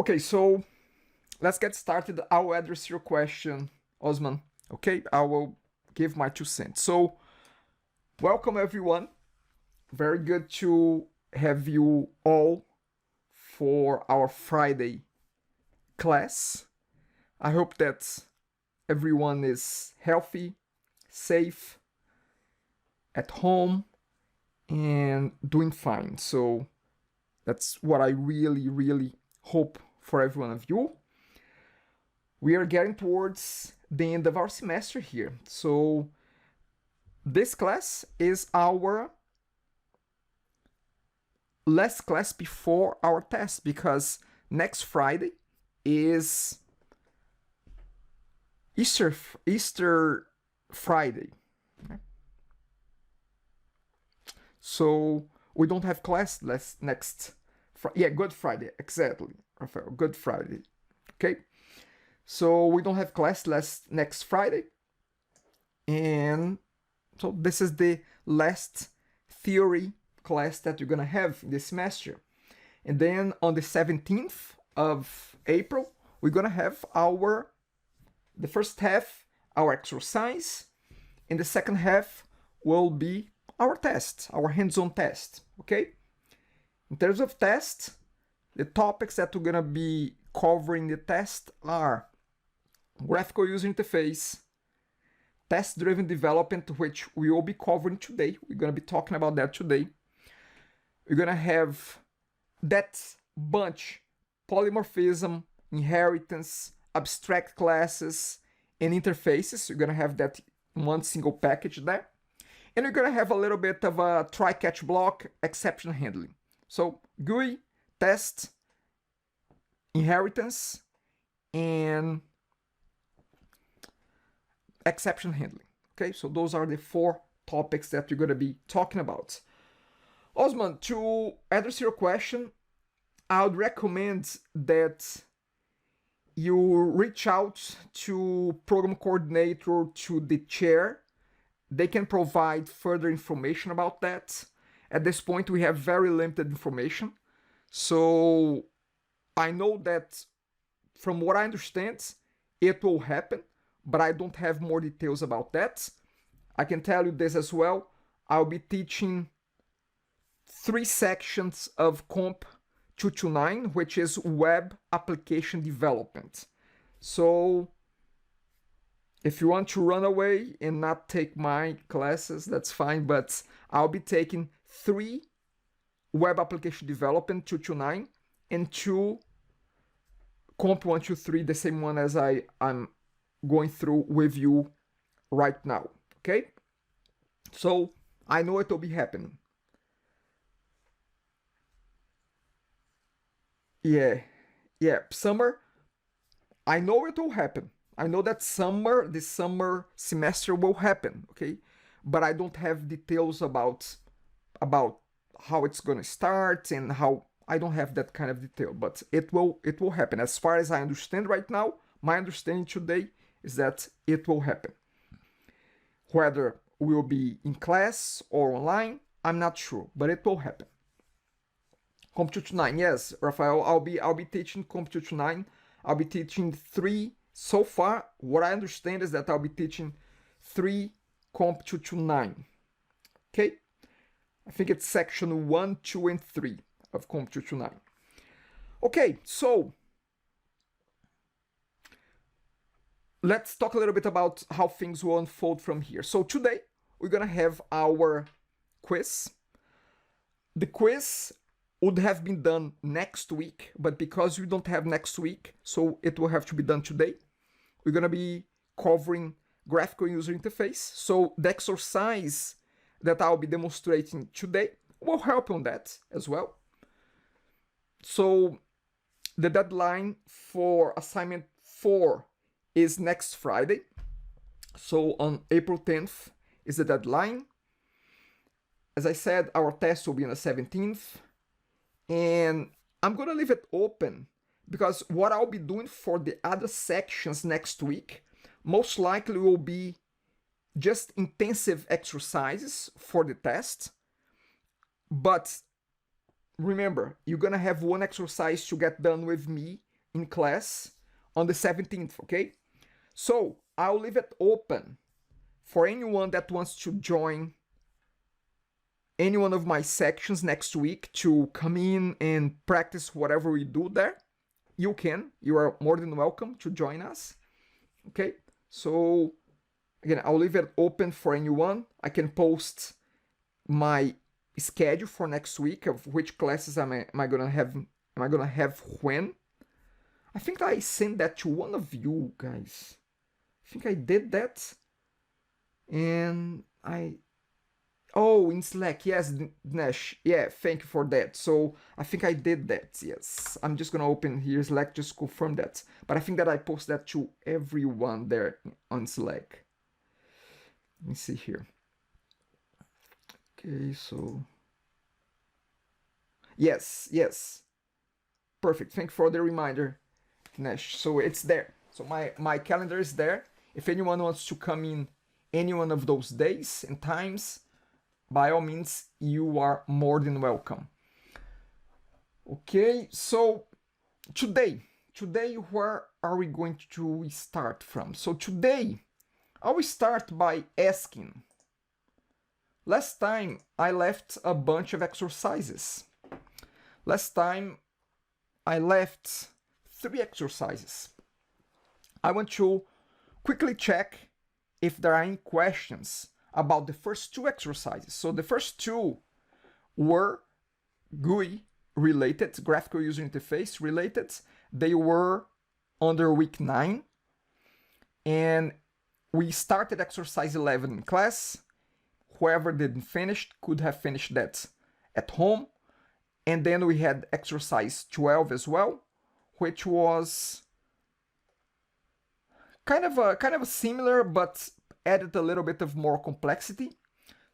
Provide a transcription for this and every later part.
Okay, so let's get started. I'll address your question, Osman. Okay, I will give my 2 cents. So, welcome everyone. Very good to have you all for our Friday class. I hope that everyone is healthy, safe, at home, and doing fine. So, that's what I really hope for every one of you. We are getting towards the end of our semester here. So this class is our last class before our test, because next Friday is Easter Friday. Okay? So we don't have class next Good Friday, exactly, Rafael, Good Friday. Okay, so we don't have class next Friday, and so this is the last theory class that you're gonna have this semester. And then on the 17th of April, we're gonna have the first half, our exercise, and the second half will be our test, our hands-on test, okay? In terms of test, the topics that we're gonna be covering the test are graphical user interface, test-driven development, which we will be covering today. We're gonna be talking about that today. We're gonna have that bunch: polymorphism, inheritance, abstract classes, and interfaces. We're gonna have that in one single package there. And we're gonna have a little bit of a try-catch block, exception handling. So GUI, test, inheritance, and exception handling. Okay, so those are the 4 topics that we're gonna be talking about. Osman, to address your question, I would recommend that you reach out to program coordinator, to the chair. They can provide further information about that. At this point, we have very limited information. So I know that from what I understand, it will happen, but I don't have more details about that. I can tell you this as well. I'll be teaching 3 sections of comp123, which is web application development. So if you want to run away and not take my classes, that's fine, but I'll be taking 3 web application development 229 and 2 comp123, the same one as I'm going through with you right now. Okay, so I know it will be happening. Yeah, summer, I know it will happen. I know that this summer semester will happen, okay? But I don't have details about how it's gonna start and how. I don't have that kind of detail, but it will happen. As far as I understand right now, my understanding today is that it will happen. Whether we will be in class or online, I'm not sure, but it will happen. comp229, yes, Rafael, I'll be teaching comp229. I'll be teaching 3 so far. What I understand is that I'll be teaching 3 comp229. Okay, I think it's section 1, 2, and 3 of comp229. Okay, so let's talk a little bit about how things will unfold from here. So today we're gonna have our quiz. The quiz would have been done next week, but because we don't have next week, so it will have to be done today. We're gonna be covering graphical user interface. So the exercise that I'll be demonstrating today will help on that as well. So the deadline for assignment 4 is next Friday. So on April 10th is the deadline. As I said, our test will be on the 17th. And I'm gonna leave it open because what I'll be doing for the other sections next week most likely will be just intensive exercises for the test. But remember, you're gonna have one exercise to get done with me in class on the 17th, okay? So I'll leave it open for anyone that wants to join any one of my sections next week to come in and practice whatever we do there. You can. You are more than welcome to join us. Okay? So, again, I'll leave it open for anyone. I can post my schedule for next week of which classes am I gonna have when. I think I sent that to one of you guys. I think I did that. And oh, in Slack, yes, Nash, yeah, thank you for that. So I think I did that, yes. I'm just gonna open here Slack, just confirm that. But I think that I post that to everyone there on Slack. Let me see here. Okay, so yes, perfect. Thank you for the reminder, Nash. So it's there. So my calendar is there. If anyone wants to come in any one of those days and times, by all means, you are more than welcome. Okay, so today, where are we going to start from? So today, I will start by asking. Last time, I left a bunch of exercises. Last time, I left 3 exercises. I want to quickly check if there are any questions about the first 2 exercises. So the first 2 were GUI related, graphical user interface related. They were under week 9. And we started exercise 11 in class. Whoever didn't finish could have finished that at home. And then we had exercise 12 as well, which was kind of a similar, but added a little bit of more complexity.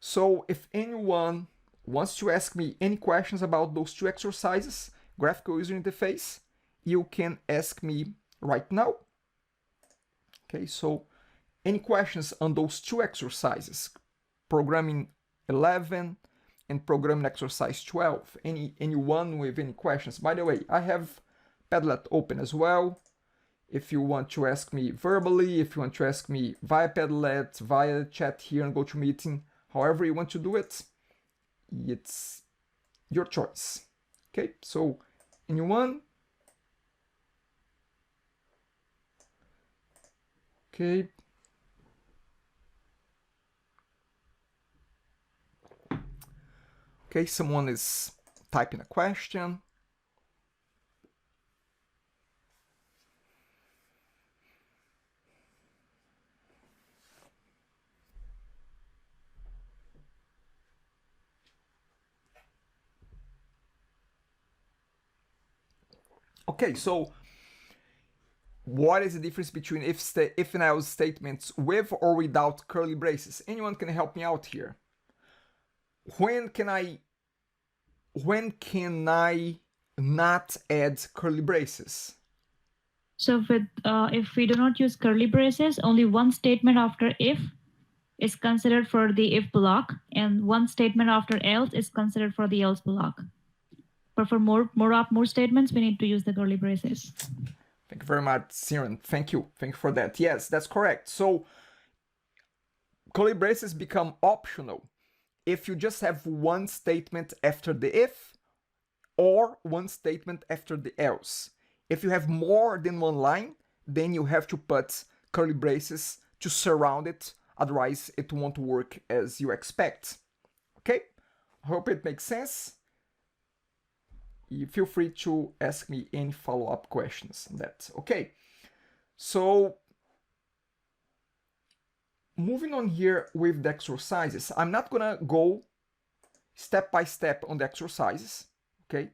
So if anyone wants to ask me any questions about those 2 exercises, graphical user interface, you can ask me right now. Okay, so any questions on those 2 exercises, programming 11 and programming exercise 12, anyone with any questions? By the way, I have Padlet open as well. If you want to ask me verbally, if you want to ask me via Padlet, via chat here and GoToMeeting, however you want to do it, it's your choice. Okay, so anyone? Okay. Okay, someone is typing a question. Okay, so what is the difference between if and else statements with or without curly braces? Anyone can help me out here. When can I not add curly braces? So if we do not use curly braces, only one statement after if is considered for the if block, and one statement after else is considered for the else block. But for more statements, we need to use the curly braces. Thank you very much, Siren. Thank you for that. Yes, that's correct. So curly braces become optional if you just have one statement after the if or one statement after the else. If you have more than one line, then you have to put curly braces to surround it, otherwise it won't work as you expect. Okay? I hope it makes sense. You feel free to ask me any follow-up questions on that. Okay, so moving on here with the exercises, I'm not gonna go step by step on the exercises, okay?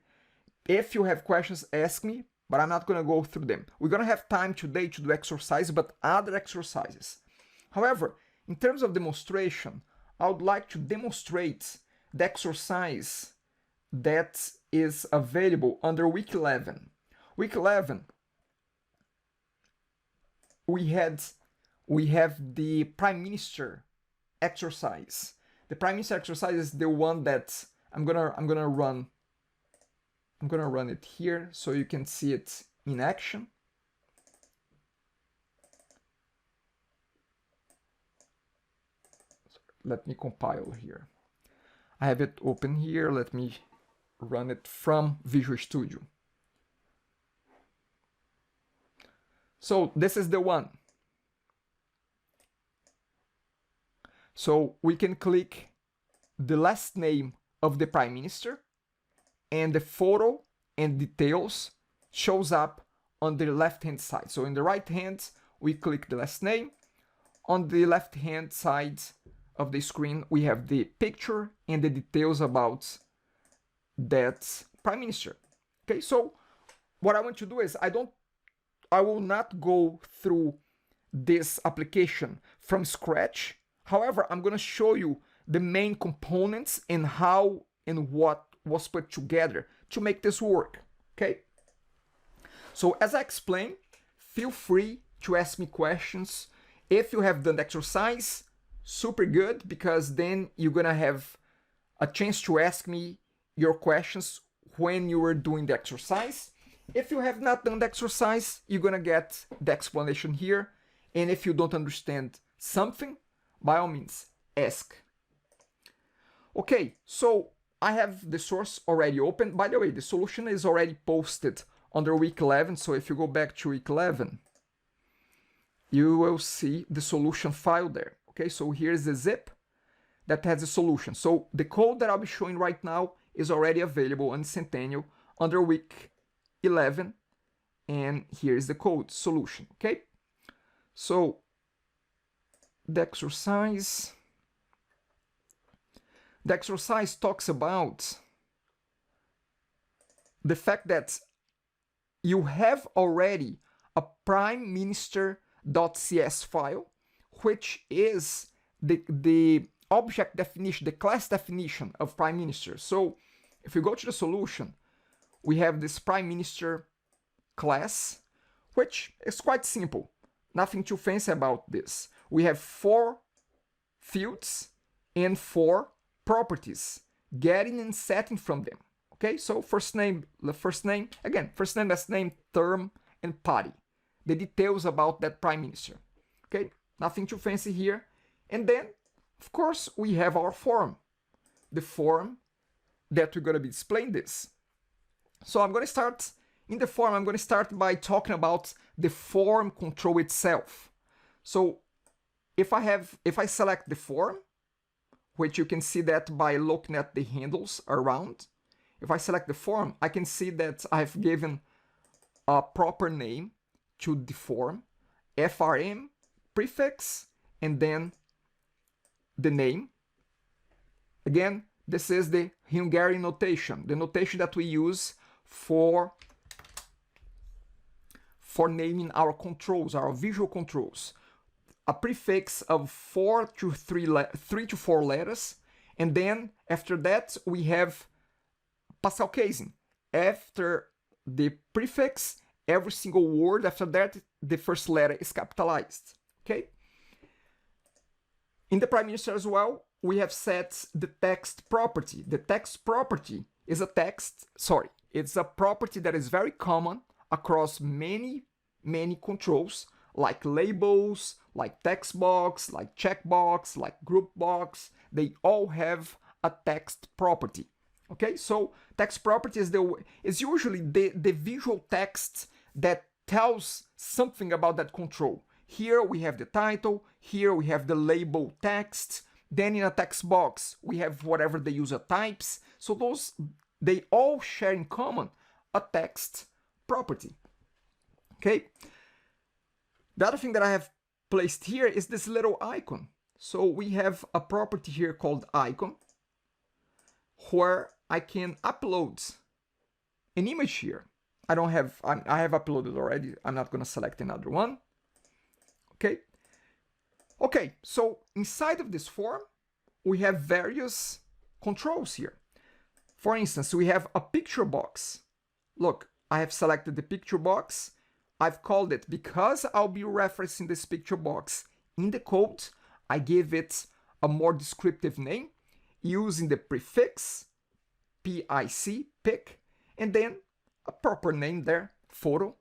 If you have questions, ask me, but I'm not gonna go through them. We're gonna have time today to do exercise, but other exercises. However, in terms of demonstration, I would like to demonstrate the exercise that is available under week 11. Week 11, we have the Prime Minister exercise. The Prime Minister exercise is the one that I'm gonna run it here so you can see it in action. Let me compile here. I have it open here. Let me run it from Visual Studio. So this is the one. So we can click the last name of the Prime Minister, and the photo and details shows up on the left hand side. So in the right hand, we click the last name. On the left hand side of the screen, we have the picture and the details about that Prime Minister. Okay, so what I want to do is I will not go through this application from scratch. However, I'm going to show you the main components and how and what was put together to make this work. Okay, so as I explained, feel free to ask me questions. If you have done the exercise, super good, because then you're gonna have a chance to ask me your questions when you are doing the exercise. If you have not done the exercise, you're gonna get the explanation here. And if you don't understand something, by all means, ask. Okay, so I have the source already open. By the way, the solution is already posted under week 11. So if you go back to week 11, you will see the solution file there. Okay, so here's the zip that has the solution. So the code that I'll be showing right now is already available on Centennial under week 11. And here's the code solution. Okay, so the exercise talks about the fact that you have already a prime minister.cs file, which is the object definition, the class definition of prime minister. So if you go to the solution, we have this prime minister class, which is quite simple. Nothing too fancy about this. We have 4 fields and 4 properties, getting and setting from them. Okay, so first name, again, first name, last name, term, and party. The details about that prime minister. Okay, nothing too fancy here. And then, of course, we have our form. The form that we're going to be displaying this. So I'm going to start, in the form, I'm going to start by talking about the form control itself. So if I select the form, which you can see that by looking at the handles around. If I select the form, I can see that I've given a proper name to the form, FRM, prefix, and then the name. Again, this is the Hungarian notation, the notation that we use for naming our controls, our visual controls. A prefix of 3 to 4 letters, and then after that we have Pascal casing. After the prefix, every single word after that, the first letter is capitalized. Okay. In the Prime Minister as well, we have set the text property. The text property is it's a property that is very common across many controls, like labels, like text box, like checkbox, like group box. They all have a text property. Okay, so text property is usually the visual text that tells something about that control. Here we have the title, here we have the label text, then in a text box we have whatever the user types. So they all share in common a text property. Okay. The other thing that I have placed here is this little icon. So we have a property here called icon, where I can upload an image here. I have uploaded already. I'm not going to select another one. Okay. Okay, so inside of this form, we have various controls here. For instance, we have a picture box. Look, I have selected the picture box. I've called it, because I'll be referencing this picture box in the code, I give it a more descriptive name using the prefix, PIC, pic, and then a proper name there, photo.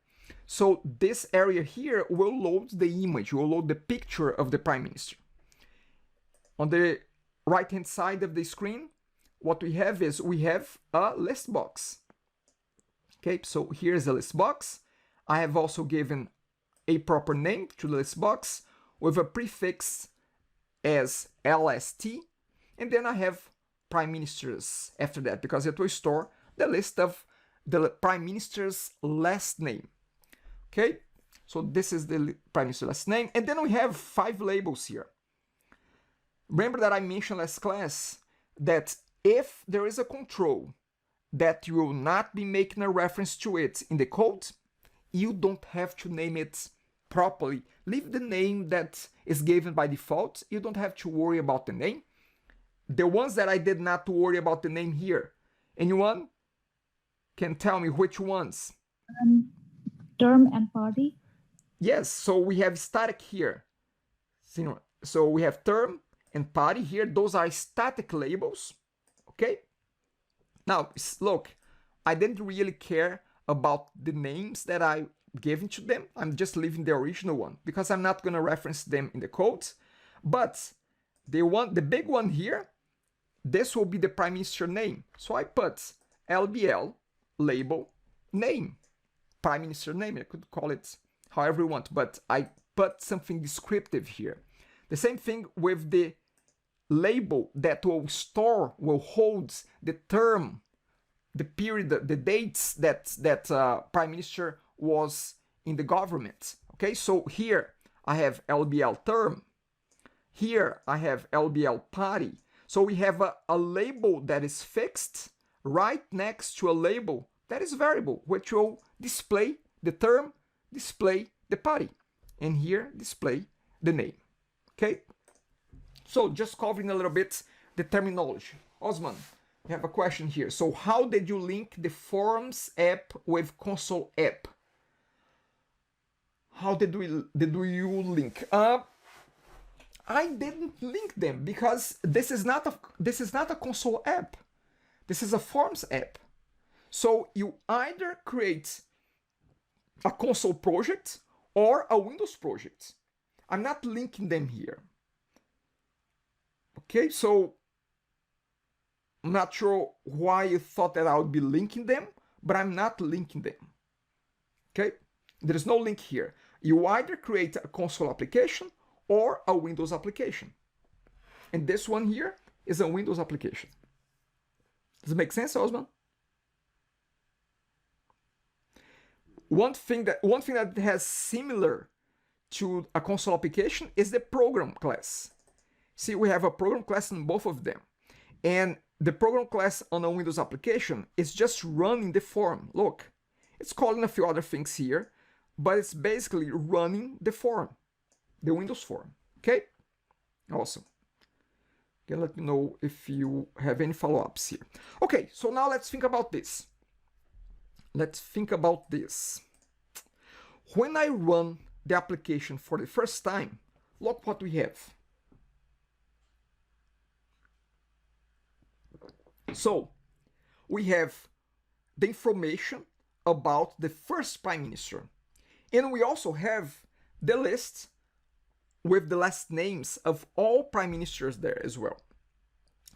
So this area here will load the image, will load the picture of the Prime Minister. On the right-hand side of the screen, what we have is we have a list box. Okay, so here's a list box. I have also given a proper name to the list box with a prefix as LST, and then I have Prime Ministers after that, because it will store the list of the Prime Minister's last name. Okay, so this is the Prime Minister's last name, and then we have 5 labels here. Remember that I mentioned last class that if there is a control that you will not be making a reference to it in the code, you don't have to name it properly. Leave the name that is given by default. You don't have to worry about the name. The ones that I did not worry about the name here, anyone can tell me which ones? Term and party. Yes, so we have static here. So we have term and party here. Those are static labels. Okay. Now, look, I didn't really care about the names that I given to them. I'm just leaving the original one because I'm not going to reference them in the code. But the big one here, this will be the Prime Minister name. So I put LBL label name, Prime Minister name. I could call it however you want, but I put something descriptive here. The same thing with the label that will hold the term, the period, the dates that Prime Minister was in the government. Okay, so here I have LBL term. Here I have LBL party. So we have a label that is fixed right next to a label that is variable, which will display the term, display the party, and here display the name. Okay, so just covering a little bit the terminology. Osman, we have a question here. So how did you link the Forms app with Console app? How did you link? I didn't link them because this is not a Console app. This is a Forms app. So you either create a Console project or a Windows project. I'm not linking them here. Okay, so I'm not sure why you thought that I would be linking them, but I'm not linking them. Okay, there is no link here. You either create a Console application or a Windows application. And this one here is a Windows application. Does it make sense, Osman? One thing that has similar to a Console application is the program class. See, we have a program class in both of them. And the program class on a Windows application is just running the form. Look, it's calling a few other things here, but it's basically running the form, the Windows form. Okay? Awesome. Okay, let me know if you have any follow-ups here. Okay, so now let's think about this. Let's think about this. When I run the application for the first time, look what we have. So we have the information about the first Prime Minister. And we also have the list with the last names of all Prime Ministers there as well.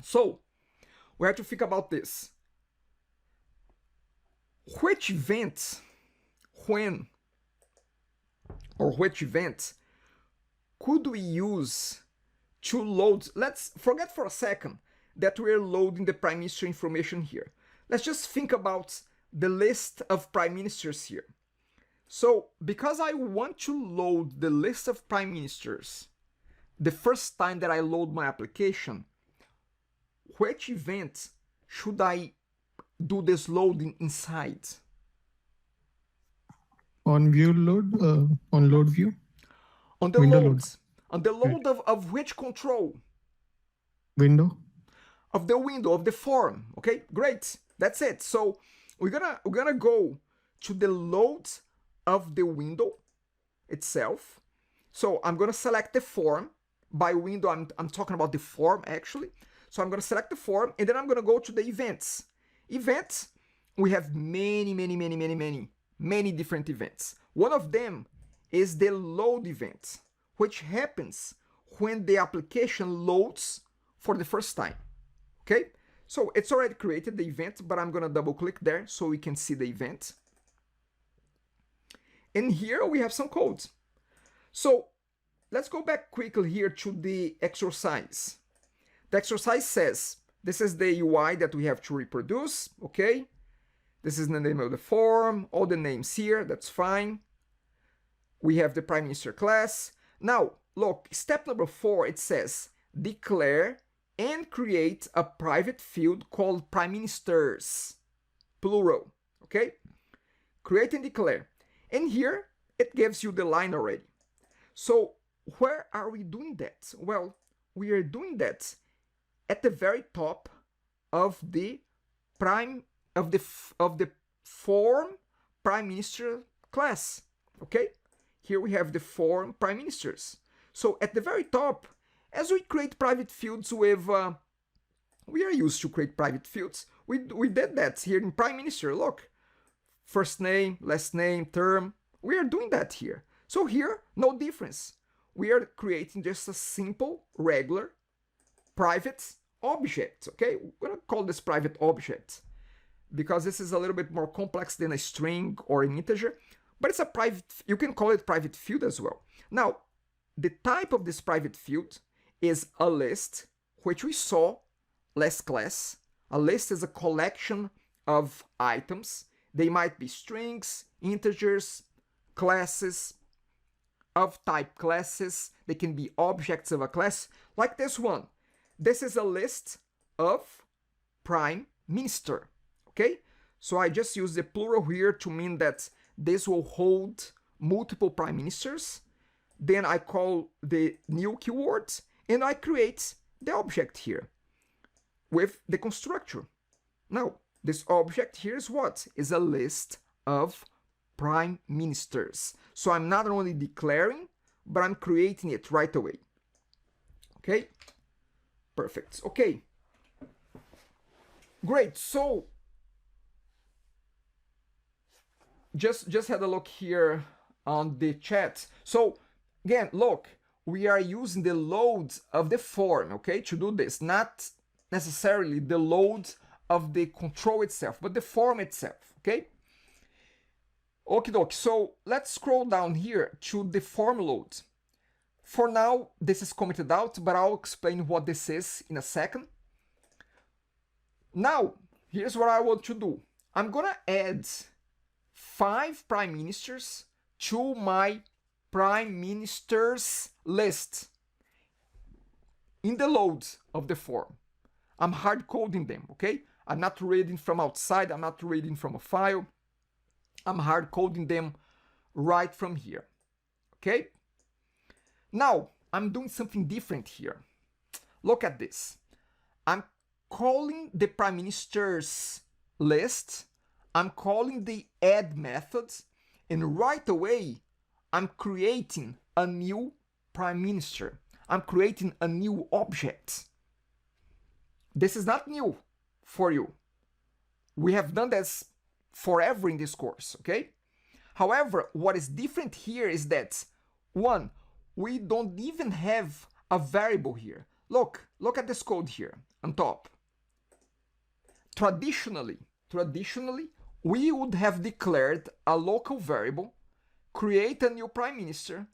So we have to think about this. Which event, when, or which event could we use to load? Let's forget for a second that we're loading the Prime Minister information here. Let's just think about the list of Prime Ministers here. So because I want to load the list of Prime Ministers the first time that I load my application, which event should I do this loading inside? On view load, on load view? On the Window load. On the load of which control? Window. Of the window, of the form. Okay, great. That's it. So we're gonna go to the load of the window itself. So I'm gonna select the form. By window, I'm talking about the form actually. So I'm gonna select the form, and then I'm gonna go to the events. Events, we have many many different events. One of them is the load event, which happens when the application loads for the first time. Okay, so it's already created the event, but I'm gonna double click there so we can see the event. And here we have some code. So let's go back quickly here to the exercise. The exercise says, this is the UI that we have to reproduce, okay? This is the name of the form, all the names here, that's fine. We have the Prime Minister class. Now, look, step number 4, it says, declare and create a private field called Prime Ministers, plural, okay? Create and declare. And here, it gives you the line already. So, where are we doing that? Well, we are doing that at the very top of the form Prime Minister class. Okay, here we have the form Prime Ministers. So at the very top, as we create private fields with, we are used to create private fields. We did that here in Prime Minister. Look, first name, last name, term. We are doing that here. So here, no difference. We are creating just a simple, regular, private object, okay? We're gonna call this private object because this is a little bit more complex than a string or an integer, but it's a private, you can call it private field as well. Now, the type of this private field is a list, which we saw last class. A list is a collection of items. They might be strings, integers, classes, of type classes. They can be objects of a class, like this one. This is a list of Prime Minister, okay? So I just use the plural here to mean that this will hold multiple Prime Ministers. Then I call the new keyword and I create the object here with the constructor. Now, this object here is what? Is a list of Prime Ministers. So I'm not only declaring, but I'm creating it right away. Okay? Perfect. Okay. Great. So just had a look here on the chat. So again, look, we are using the load of the form, okay, to do this, not necessarily the load of the control itself, but the form itself, okay? Okie dokie, so let's scroll down here to the form load. For now, this is commented out, but I'll explain what this is in a second. Now, here's what I want to do. I'm gonna add 5 prime ministers to my prime ministers list in the load of the form. I'm hard coding them, okay? I'm not reading from outside, I'm not reading from a file. I'm hard coding them right from here, okay? Now, I'm doing something different here. Look at this. I'm calling the prime ministers list, I'm calling the add method, and right away, I'm creating a new prime minister. I'm creating a new object. This is not new for you. We have done this forever in this course, okay? However, what is different here is that, one, we don't even have a variable here. Look at this code here on top. Traditionally, we would have declared a local variable, create a new prime minister,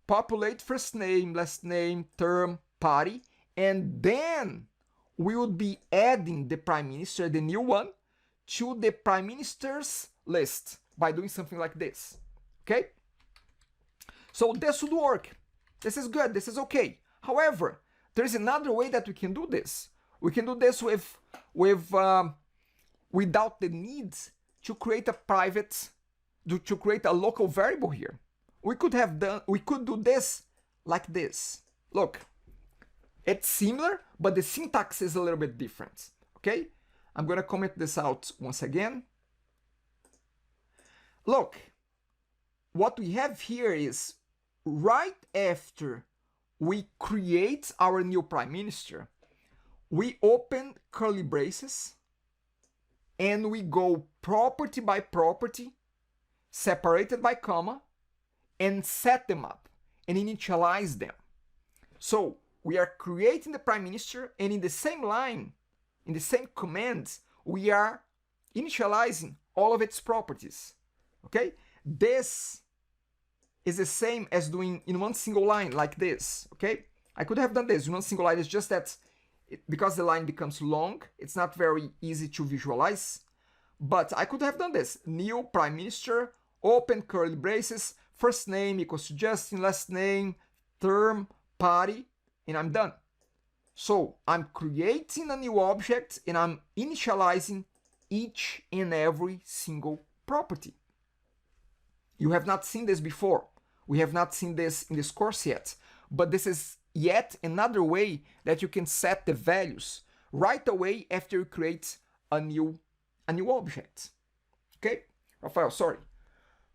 populate first name, last name, term, party, and then we would be adding the prime minister, the new one, to the prime ministers list by doing something like this, okay? So this would work. This is good, this is okay. However, there is another way that we can do this. We can do this without the need to create a private, to create a local variable here. We could do this like this. Look, it's similar, but the syntax is a little bit different, okay? I'm gonna comment this out once again. Look, what we have here is right after we create our new prime minister, we open curly braces and we go property by property, separated by comma, and set them up and initialize them. So we are creating the prime minister, and in the same line, in the same command, we are initializing all of its properties. Okay? This is the same as doing in one single line like this. Okay? I could have done this in one single line. It's just that because the line becomes long, it's not very easy to visualize. But I could have done this. New prime minister, open curly braces, first name equals to Justin, last name, term, party, and I'm done. So I'm creating a new object and I'm initializing each and every single property. You have not seen this before. We have not seen this in this course yet, but this is yet another way that you can set the values right away after you create a new object. Okay, Rafael, sorry.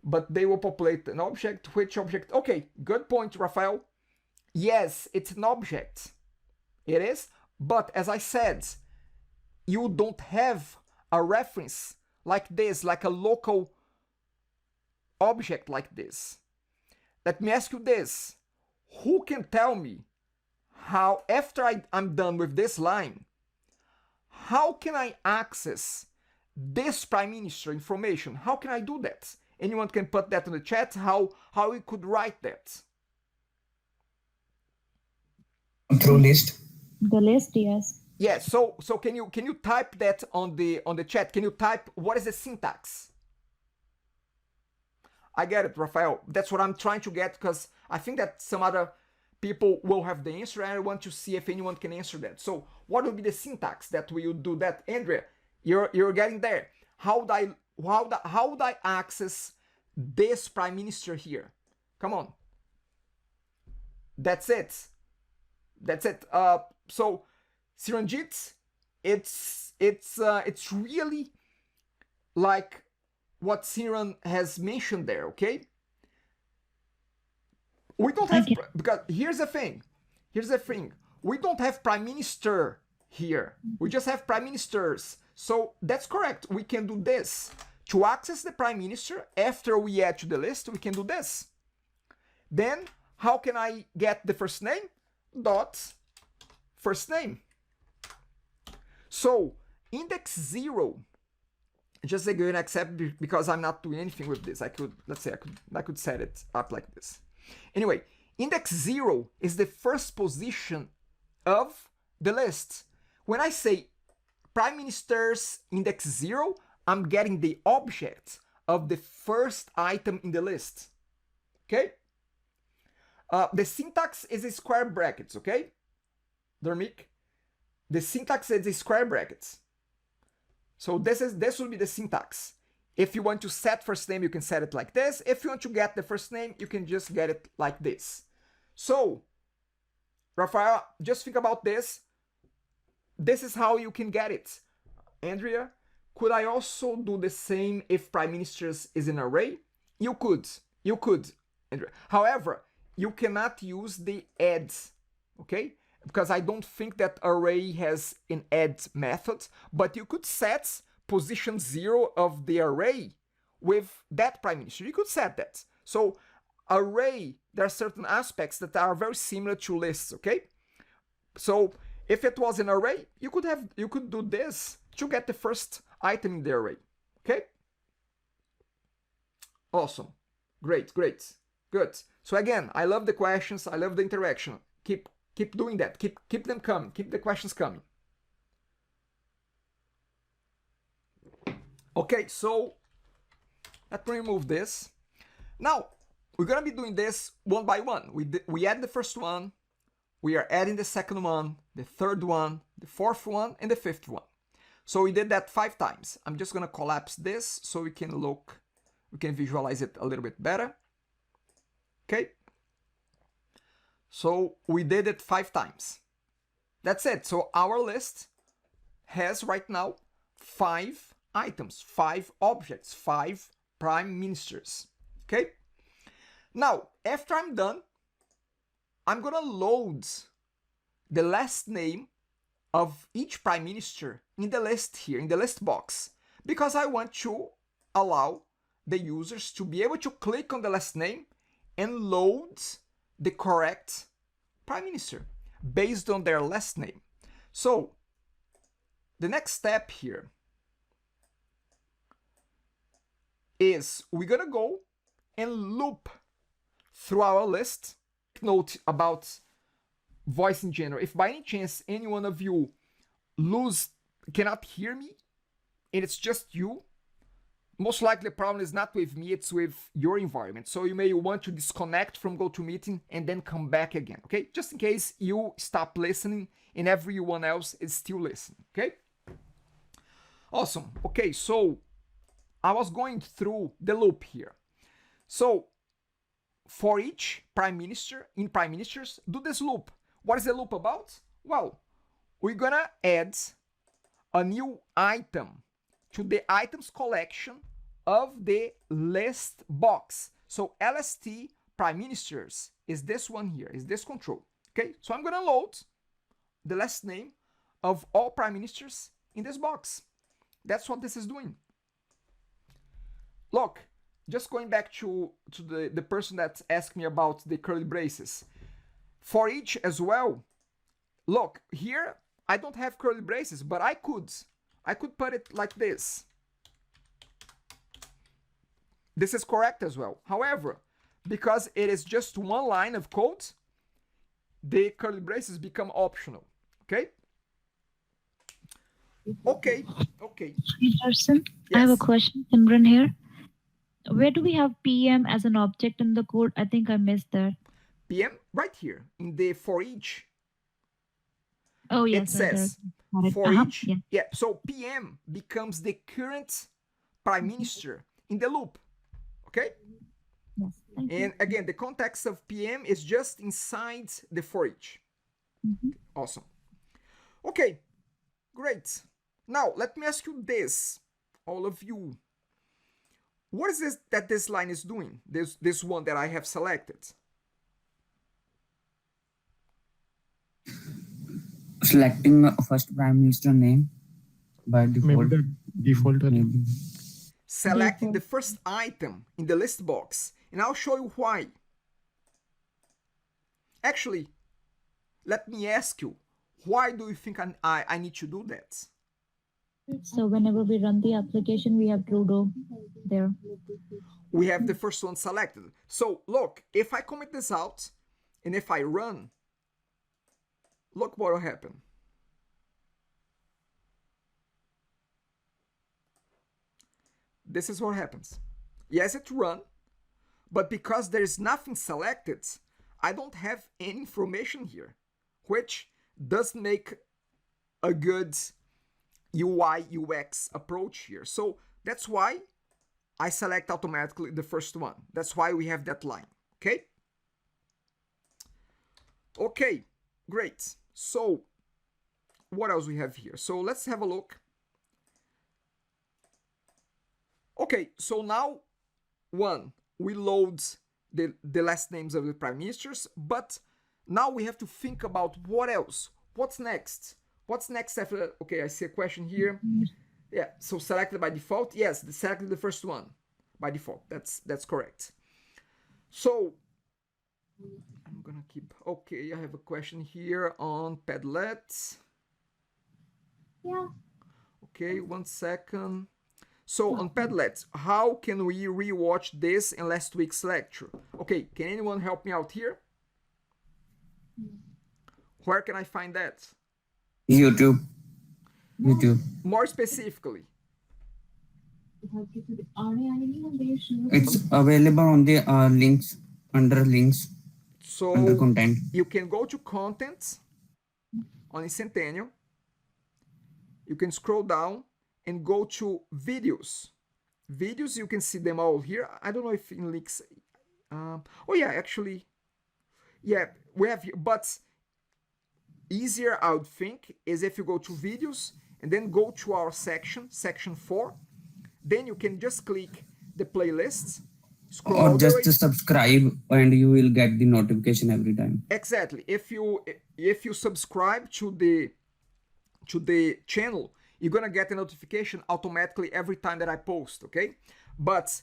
But they will populate an object. Which object? Okay, good point, Rafael. Yes, it's an object. It is, but as I said, you don't have a reference like this, like a local object like this. Let me ask you this. Who can tell me how, after I'm done with this line, how can I access this prime minister information? How can I do that? Anyone can put that in the chat, how we could write that. Through list. The list, yes. Yeah, so can you type that on the chat? Can you type what is the syntax? I get it, Rafael. That's what I'm trying to get, because I think that some other people will have the answer, and I want to see if anyone can answer that. So what would be the syntax that we would do that? Andrea, you're getting there. How would I access this prime minister here? Come on. That's it. That's it. So Siranjit, it's really like what Siran has mentioned there, okay? We don't have, because here's the thing. We don't have prime minister here. We just have prime ministers. So that's correct. We can do this. To access the prime minister, after we add to the list, we can do this. Then, how can I get the first name? Dot first name. So, index 0, just a good accept because I'm not doing anything with this. I could set it up like this. Anyway, index 0 is the first position of the list. When I say prime minister's index 0, I'm getting the object of the first item in the list. Okay? The syntax is square brackets, okay? Dermik? The syntax is square brackets. So this will be the syntax. If you want to set first name, you can set it like this. If you want to get the first name, you can just get it like this. So, Rafael, just think about this. This is how you can get it. Andrea, could I also do the same if prime ministers is an array? You could, Andrea. However, you cannot use the add, okay? Because I don't think that array has an add method, but you could set position 0 of the array with that prime minister. You could set that. So array, there are certain aspects that are very similar to lists, okay? So if it was an array, you could do this to get the first item in the array, okay? Awesome. Great. Good. So again, I love the questions. I love the interaction. Keep doing that. Keep them coming. Keep the questions coming. Okay, so let me remove this. Now, we're going to be doing this one by one. We add the first one. We are adding the second one, the third one, the fourth one, and the fifth one. So we did that 5 times. I'm just going to collapse this so we can visualize it a little bit better. Okay. So we did it 5 times. That's it. So our list has right now 5 items, 5 objects, 5 prime ministers. Okay. Now, after I'm done, I'm gonna load the last name of each prime minister in the list here, in the list box, because I want to allow the users to be able to click on the last name and load the correct prime minister based on their last name. So the next step here is we're gonna go and loop through our list. Note about voice in general. If by any chance any one of you cannot hear me, and it's just you, most likely the problem is not with me, it's with your environment. So you may want to disconnect from GoToMeeting and then come back again, okay? Just in case you stop listening and everyone else is still listening, okay? Awesome. Okay, so I was going through the loop here. So for each prime minister, in prime ministers, do this loop. What is the loop about? Well, we're gonna add a new item to the items collection of the list box. So LST prime ministers is this one here, is this control. Okay, so I'm gonna load the last name of all prime ministers in this box. That's what this is doing. Look, just going back to the person that asked me about the curly braces. For each as well, look, here I don't have curly braces, but I could put it like this. This is correct as well. However, because it is just one line of code, the curly braces become optional. Okay? Okay. Peterson, Yes. I have a question. Simran here. Where do we have PM as an object in the code? I think I missed that. PM right here in the for each. Oh, yes. It says for each. Yeah. Yeah. So PM becomes the current prime minister in the loop. Okay? Yes. Thank you. And again, the context of PM is just inside the for each. Awesome. Okay, great. Now, let me ask you this, all of you. What is this that this line is doing? This one that I have selected. Selecting first prime minister name by Maybe default. the default. Maybe. Selecting the first item in the list box. And I'll show you why. Actually, let me ask you, why do you think I need to do that? So whenever we run the application, we have Trudeau there. We have the first one selected. So look, if I comment this out and if I run, look what will happen. This is what happens. Yes, it run, but because there is nothing selected, I don't have any information here, which does make a good UI UX approach here. So that's why I select automatically the first one. That's why we have that line. Okay? Okay, great. So what else we have here? So let's have a look. Okay, so now we load the last names of the prime ministers, but now we have to think about what else. What's next? What's next after? Okay, I see a question here. Yeah, so selected by default. Yes, selected the first one by default. That's correct. So I'm gonna keep. Okay, I have a question here on Padlet. Yeah. Okay, 1 second. So on Padlet, how can we rewatch this in last week's lecture? Okay, can anyone help me out here? Where can I find that? YouTube. More specifically. It's available on the links, under links, under So content. you can go to content on Centennial. You can scroll down and go to videos. Videos, you can see them all here. I don't know if in links. Oh yeah, actually, yeah, we have here, but easier I would think is if you go to videos and then go to our section 4. Then you can just click the playlists, scroll all Or the just way. to subscribe and you will get the notification every time. Exactly. If you subscribe to the channel, you're gonna get a notification automatically every time that I post. Okay, but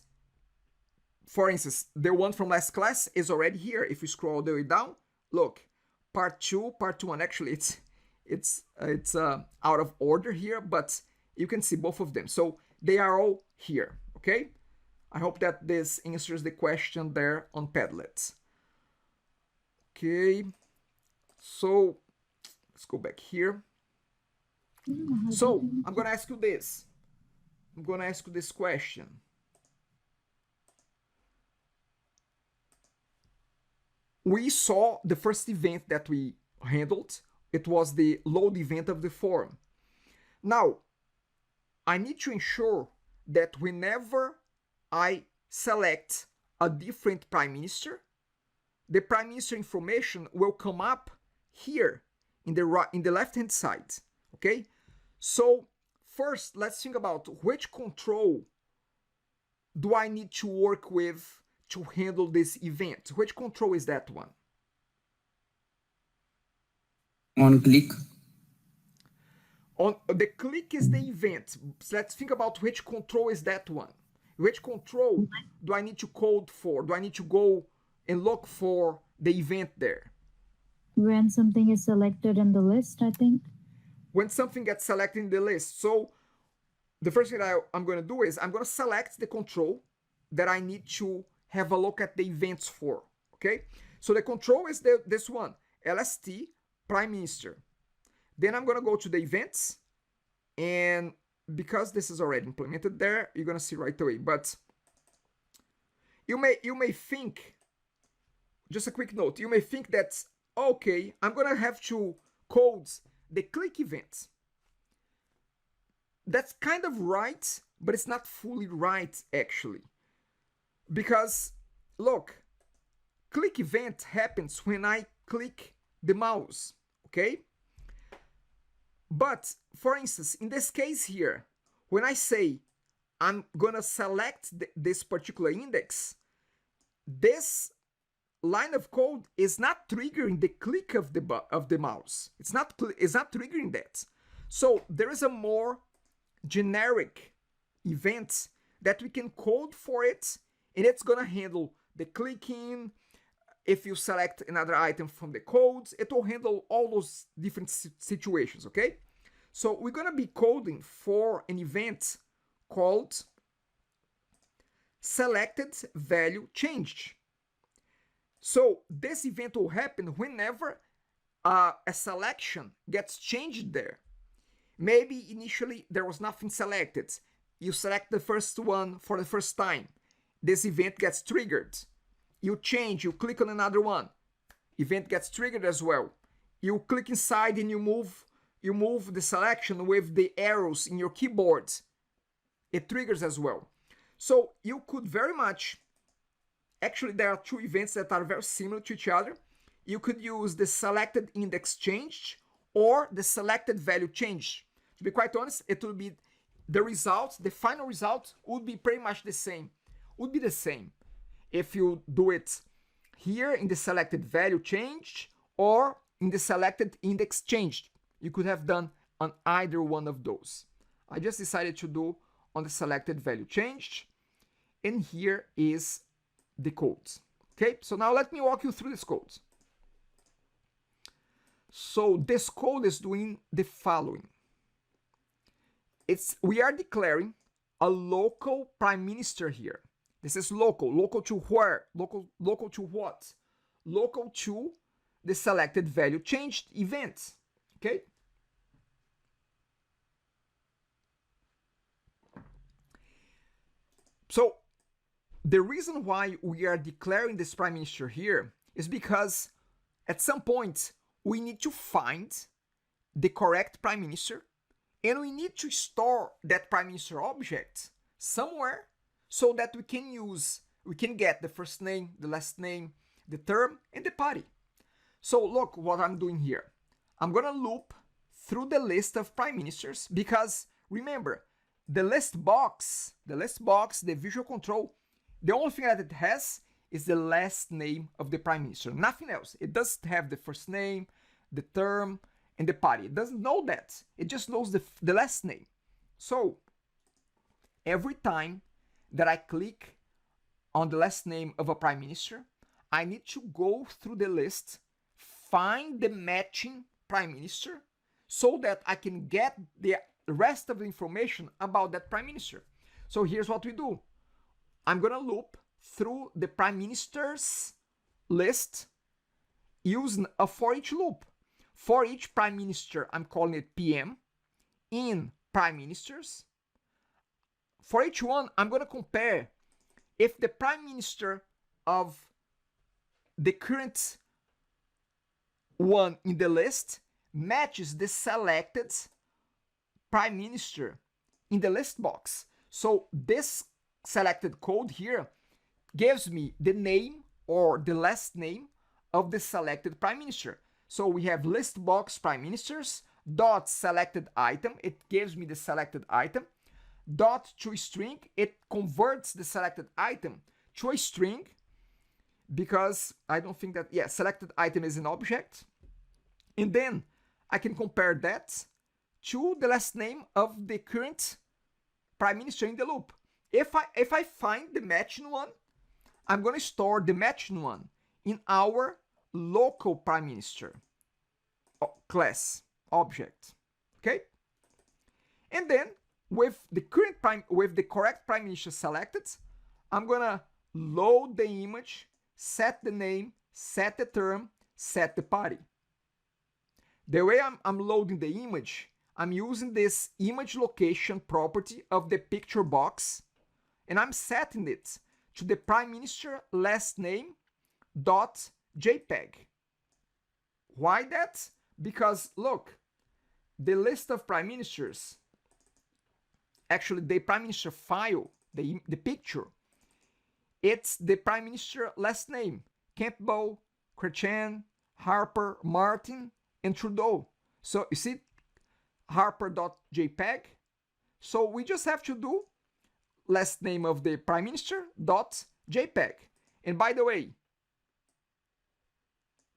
for instance, the one from last class is already here. If you scroll all the way down, look, part 2, part 1. Actually, it's out of order here, but you can see both of them. So they are all here, okay? I hope that this answers the question there on Padlet. Okay, so let's go back here. So I'm gonna ask you this. I'm gonna ask you this question. We saw the first event that we handled. It was the load event of the form. Now, I need to ensure that whenever I select a different prime minister, the prime minister information will come up here in the left hand side. Okay, so first let's think about which control do I need to work with to handle this event. Which control is that one? On click. On the click is the event. So let's think about which control is that one. Which control do I need to code for? Do I need to go and look for the event there? When something is selected in the list, I think. When something gets selected in the list. So the first thing I'm going to do is I'm going to select the control that I need to have a look at the events for. Okay, so the control is this one, LST prime minister. Then I'm going to go to the events, and because this is already implemented there, you're going to see right away. But you may think, just a quick note, you may think that, okay, I'm going to have to code the click event. That's kind of right, but it's not fully right actually. Because look, click event happens when I click the mouse, okay? But for instance, in this case here, when I say I'm gonna select this particular index, this line of code is not triggering the click of the mouse. It's not triggering that. So there is a more generic event that we can code for it, and it's gonna handle the clicking. If you select another item from the codes, it will handle all those different situations, okay? So we're gonna be coding for an event called selected value changed. So this event will happen whenever a selection gets changed there. Maybe initially there was nothing selected. You select the first one for the first time. This event gets triggered. You change, you click on another one. Event gets triggered as well. You click inside and you move the selection with the arrows in your keyboard. It triggers as well. So you could very much, actually there are two events that are very similar to each other. You could use the selected index changed or the selected value changed. To be quite honest, it will be the result, the final result would be pretty much the same. Would be the same if you do it here in the selected value changed or in the selected index changed. You could have done on either one of those. I just decided to do on the selected value changed, and here is the code. Okay, so now let me walk you through this code. So this code is doing the following. We are declaring a local prime minister here. This is local. Local to where? Local to what? Local to the selected value changed event. Okay? So the reason why we are declaring this prime minister here is because at some point we need to find the correct prime minister, and we need to store that prime minister object somewhere so that we can get the first name, the last name, the term, and the party. So look what I'm doing here. I'm gonna loop through the list of prime ministers because remember, the list box, the visual control, the only thing that it has is the last name of the prime minister, nothing else. It doesn't have the first name, the term, and the party. It doesn't know that. It just knows the last name. So every time that I click on the last name of a prime minister, I need to go through the list, find the matching prime minister, so that I can get the rest of the information about that prime minister. So here's what we do. I'm gonna loop through the prime ministers list using a for each loop. For each prime minister, I'm calling it PM in prime ministers. For each one, I'm gonna compare if the prime minister of the current one in the list matches the selected prime minister in the list box. So this selected code here gives me the name or the last name of the selected prime minister. So we have list box prime ministers dot selected item. It gives me the selected item. Dot to string. It converts the selected item to a string because I don't think that, yeah, selected item is an object. And then I can compare that to the last name of the current prime minister in the loop. If I find the matching one, I'm going to store the matching one in our local prime minister class object. Okay? And then with the correct prime minister selected, I'm going to load the image, set the name, set the term, set the party. The way I'm loading the image, I'm using this image location property of the picture box, and I'm setting it to the prime minister last name dot JPEG. Why that? Because look, the list of prime ministers, actually the prime minister file, the picture, it's the prime minister last name: Campbell, Chrétien, Harper, Martin, and Trudeau. So you see harper.jpg. So we just have to do last name of the prime minister dot JPEG. And by the way,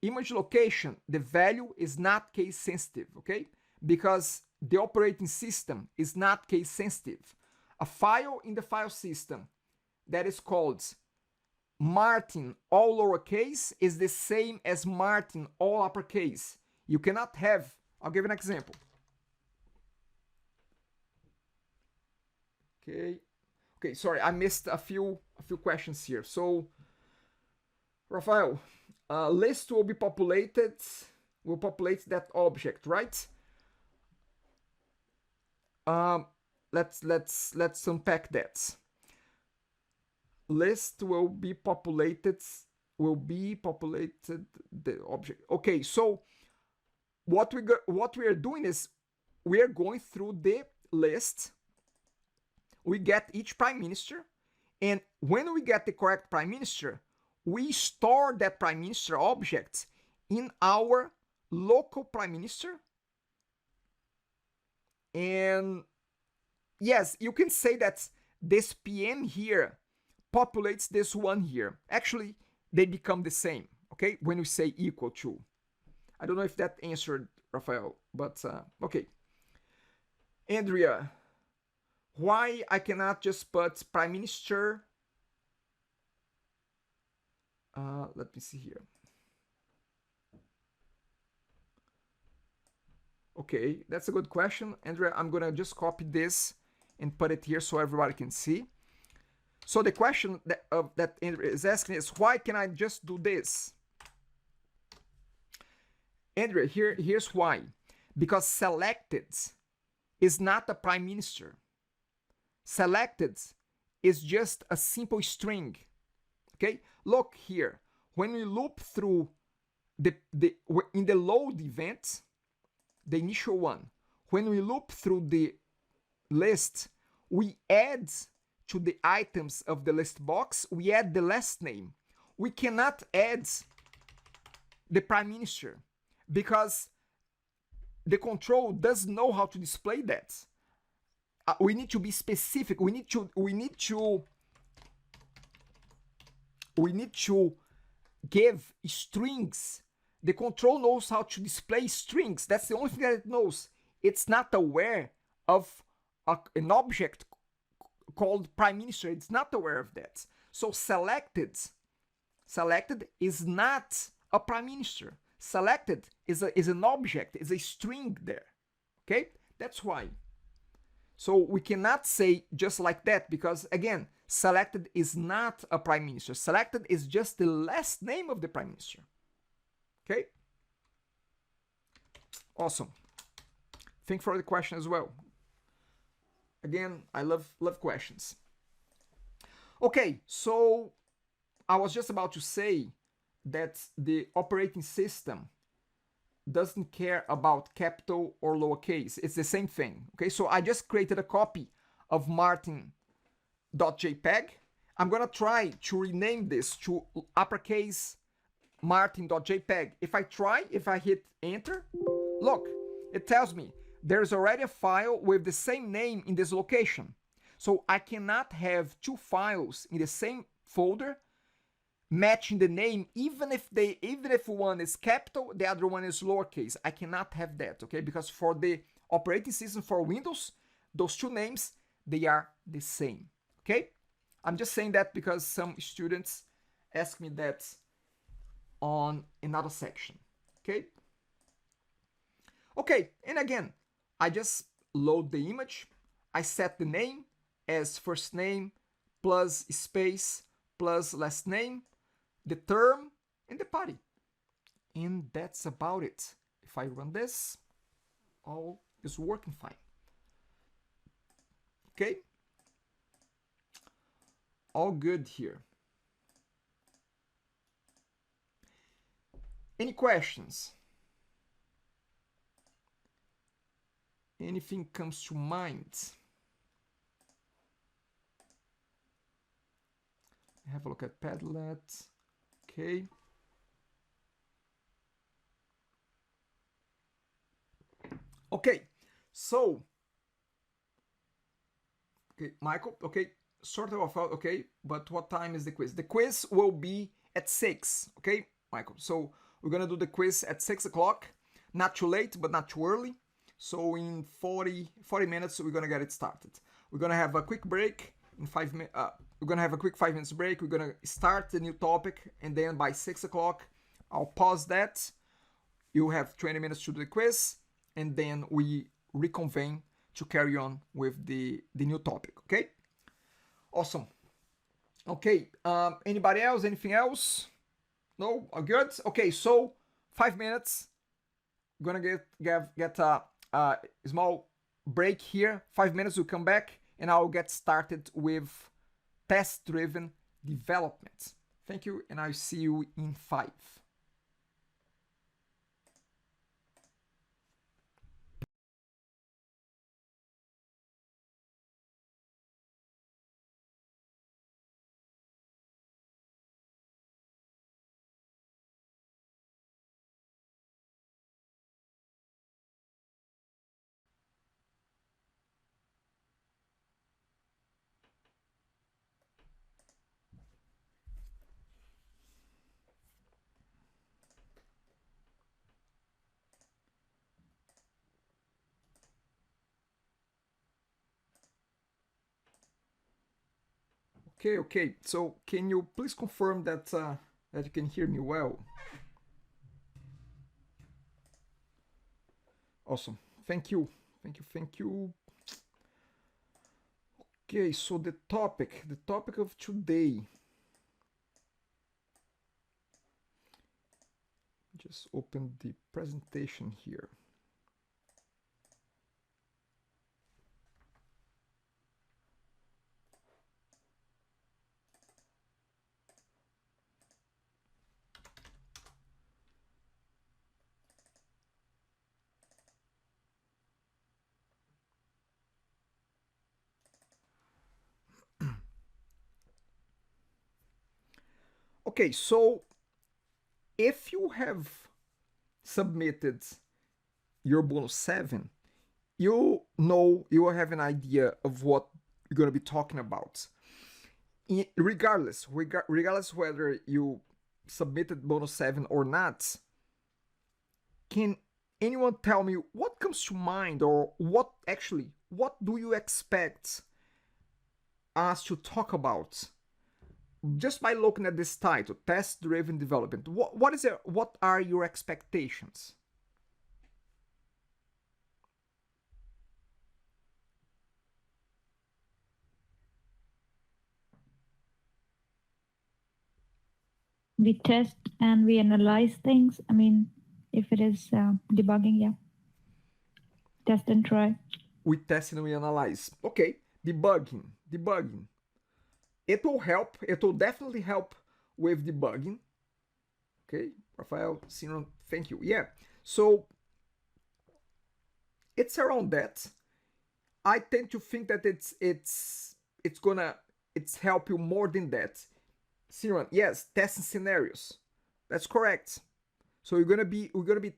image location, the value is not case sensitive, okay? Because the operating system is not case sensitive. A file in the file system that is called Martin all lowercase is the same as Martin all uppercase. You cannot have, I'll give an example. Okay, sorry, I missed a few questions here. So, Rafael, list will be populated, will populate that object, right? Let's unpack that. List will be populated the object. Okay, so what we are doing is we are going through the list. We get each prime minister, and when we get the correct prime minister, we store that prime minister object in our local prime minister. And yes, you can say that this PM here populates this one here. Actually, they become the same, okay, when we say equal to. I don't know if that answered, Rafael, but okay. Andrea, why I cannot just put prime minister? Let me see here. Okay, that's a good question, Andrea. I'm gonna just copy this and put it here so everybody can see. So the question that Andrea is asking is, why can I just do this? Andrea, here's why. Because selected is not a prime minister. Selected is just a simple string. Okay, look here. When we loop through in the load event, the initial one, when we loop through the list, we add to the items of the list box, we add the last name. We cannot add the prime minister because the control doesn't know how to display that. We need to be specific. We need to give strings. The control knows how to display strings. That's the only thing that it knows. It's not aware of an object called prime minister. It's not aware of that. So selected is not a prime minister. Selected is an object, is a string there. Okay, that's why. So we cannot say just like that because again, selected is not a prime minister. Selected is just the last name of the prime minister. Okay, awesome. Thank for the question as well. Again, I love questions. Okay, so I was just about to say that the operating system doesn't care about capital or lowercase. It's the same thing. Okay, so I just created a copy of martin.jpg. I'm gonna try to rename this to uppercase martin.jpg. If I hit enter, look, it tells me there's already a file with the same name in this location. So I cannot have two files in the same folder matching the name, even if one is capital, the other one is lowercase. I cannot have that, okay? Because for the operating system for Windows, those two names, they are the same, okay? I'm just saying that because some students ask me that on another section, okay? Okay, and again, I just load the image. I set the name as first name plus space plus last name, the term, and the party. And that's about it. If I run this, all is working fine. Okay? All good here. Any questions? Anything comes to mind? Have a look at Padlet. Okay. Okay, so okay, Michael, okay, sort of out, okay, but what time is the quiz? The quiz will be at 6, okay, Michael? So we're gonna do the quiz at 6 o'clock, not too late, but not too early. So in 40 minutes, we're gonna get it started. We're gonna have a quick break in 5 minutes. We're gonna have a quick 5 minutes break. We're gonna start the new topic, and then by 6 o'clock, I'll pause that. You have 20 minutes to do the quiz, and then we reconvene to carry on with the new topic, okay? Awesome. Okay, anybody else? Anything else? No? All good? Okay, so 5 minutes. Gonna get a small break here. 5 minutes, we'll come back, and I'll get started with test-driven development. Thank you, and I'll see you in 5. Okay. So can you please confirm that that you can hear me well? Awesome. Thank you. Okay, so the topic of today. Just open the presentation here. Okay, so if you have submitted your bonus 7, you know, you will have an idea of what you're going to be talking about. Regardless whether you submitted bonus 7 or not, can anyone tell me what comes to mind, or what do you expect us to talk about just by looking at this title, test-driven development, what are your expectations? We test and we analyze things. I mean, if it is debugging, yeah. Test and try. We test and we analyze. Okay, debugging. It will help. It will definitely help with debugging. Okay, Rafael, Sinon, thank you. Yeah, so it's around that. I tend to think that it's help you more than that. Siron, yes, testing scenarios. That's correct. So we're gonna be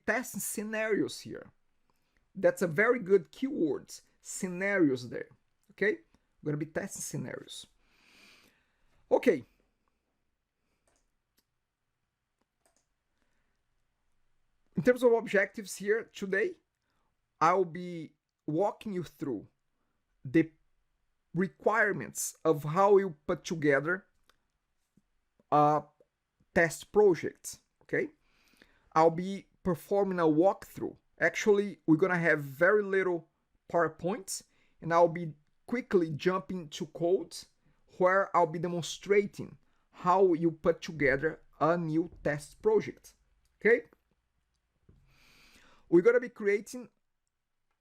testing scenarios here. That's a very good keyword. Scenarios there. Okay? We're gonna be testing scenarios. Okay. In terms of objectives here today, I'll be walking you through the requirements of how you put together a test project. Okay, I'll be performing a walkthrough. Actually, we're gonna have very little PowerPoints, and I'll be quickly jumping to code where I'll be demonstrating how you put together a new test project. Okay, we're gonna be creating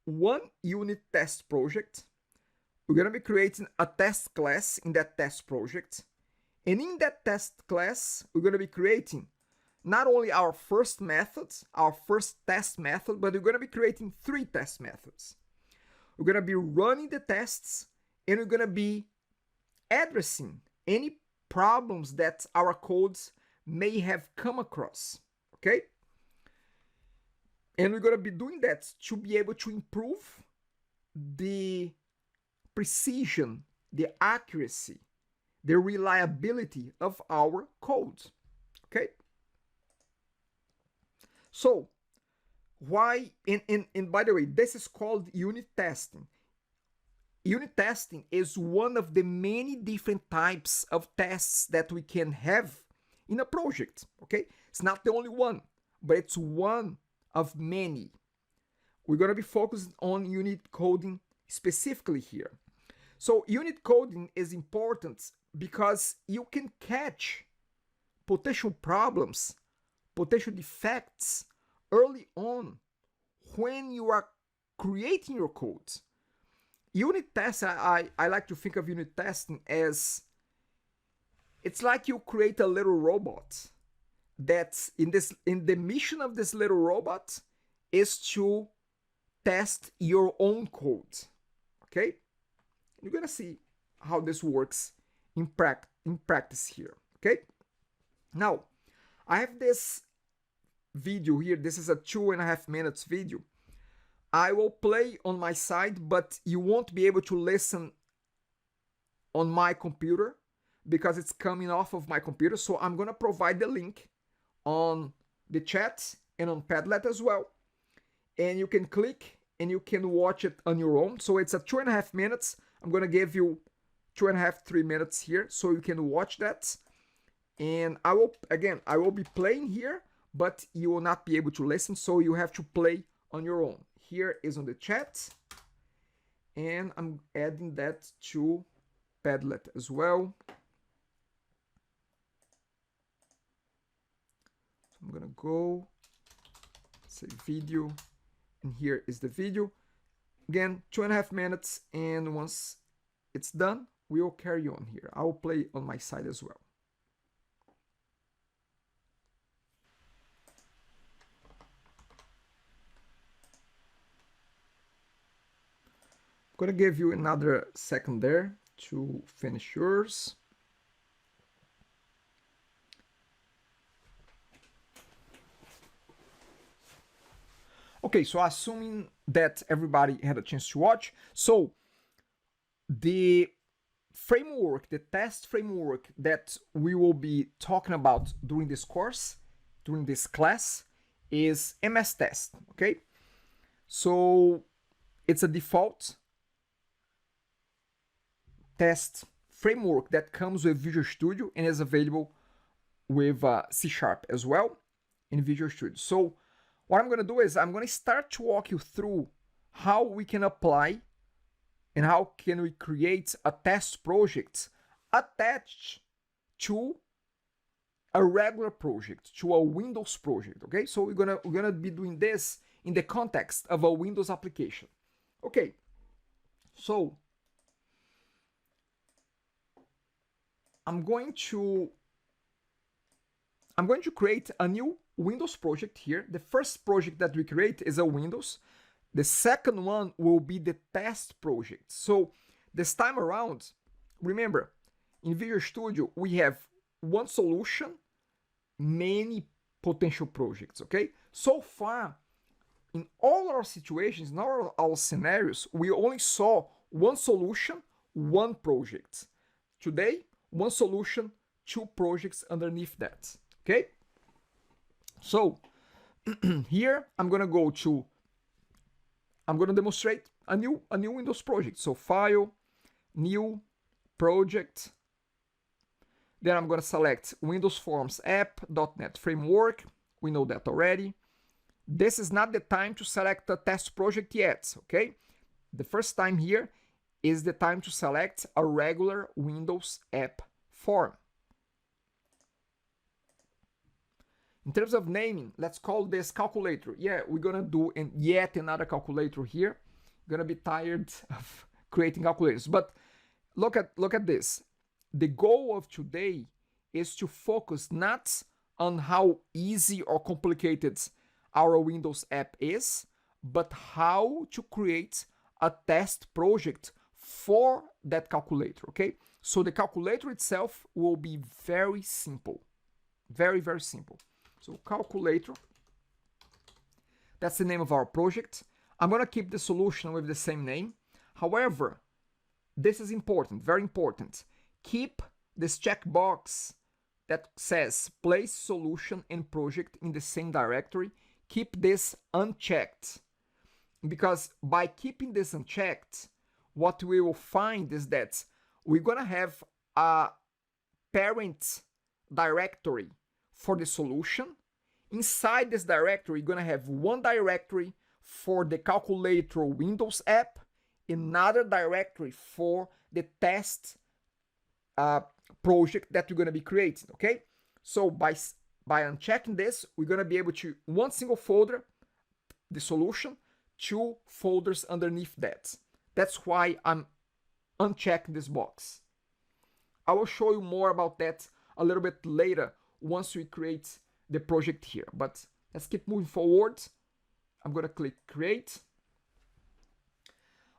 one unit test project. We're gonna be creating a test class in that test project. And in that test class, we're going to be creating not only our first method, our first test method, but we're going to be creating 3 test methods. We're going to be running the tests, and we're going to be addressing any problems that our codes may have come across. Okay? And we're going to be doing that to be able to improve the precision, the accuracy, the reliability of our code. Okay? So, why, and by the way, this is called unit testing. Unit testing is one of the many different types of tests that we can have in a project. Okay? It's not the only one, but it's one of many. We're going to be focused on unit coding specifically here. So, unit coding is important because you can catch potential problems, potential defects early on when you are creating your code. Unit tests, I like to think of unit testing as it's like you create a little robot that's in the mission of this little robot is to test your own code. Okay? You're gonna see how this works in practice here. Okay, now I have this video here. This is a 2.5 minutes video. I will play on my side, but you won't be able to listen on my computer because it's coming off of my computer. So I'm gonna provide the link on the chat and on Padlet as well, and you can click and you can watch it on your own. So it's a 2.5 minutes. I'm gonna give you 2.5-3 minutes here so you can watch that. And I will be playing here, but you will not be able to listen, so you have to play on your own. Here is on the chat, and I'm adding that to Padlet as well. So I'm gonna go say video, and here is the video. Again, 2.5 minutes, and once it's done, we will carry on here. I will play on my side as well. I'm gonna give you another second there to finish yours. Okay, so assuming that everybody had a chance to watch, so the framework, the test framework that we will be talking about during this course, during this class, is MS Test, okay? So it's a default test framework that comes with Visual Studio and is available with C# as well in Visual Studio. So what I'm going to do is I'm going to start to walk you through how we can apply and how can we create a test project attached to a regular project, to a Windows project. Okay, so we're gonna be doing this in the context of a Windows application. Okay, so I'm going to create a new Windows project here. The first project that we create is a Windows. The second one will be the test project. So this time around, remember, in Visual Studio, we have one solution, many potential projects, okay? So far, in all our situations, in all our scenarios, we only saw one solution, one project. Today, one solution, two projects underneath that, okay? So here I'm gonna demonstrate a new Windows project. So File, New, Project. Then I'm gonna select Windows Forms App.NET Framework. We know that already. This is not the time to select a test project yet, okay? The first time here is the time to select a regular Windows app form. In terms of naming, let's call this calculator. Yeah, we're gonna do yet another calculator here. Gonna be tired of creating calculators, but look at this. The goal of today is to focus not on how easy or complicated our Windows app is, but how to create a test project for that calculator, okay? So the calculator itself will be very simple, very, very simple. So calculator, that's the name of our project. I'm gonna keep the solution with the same name. However, this is important, very important. Keep this checkbox that says place solution and project in the same directory. Keep this unchecked, because by keeping this unchecked, what we will find is that we're gonna have a parent directory for the solution. Inside this directory, you're gonna have one directory for the calculator Windows app, another directory for the test project that we're gonna be creating, okay? So by unchecking this, we're gonna be able to, one single folder, the solution, two folders underneath that. That's why I'm unchecking this box. I will show you more about that a little bit later once we create the project here, but let's keep moving forward. I'm gonna click create.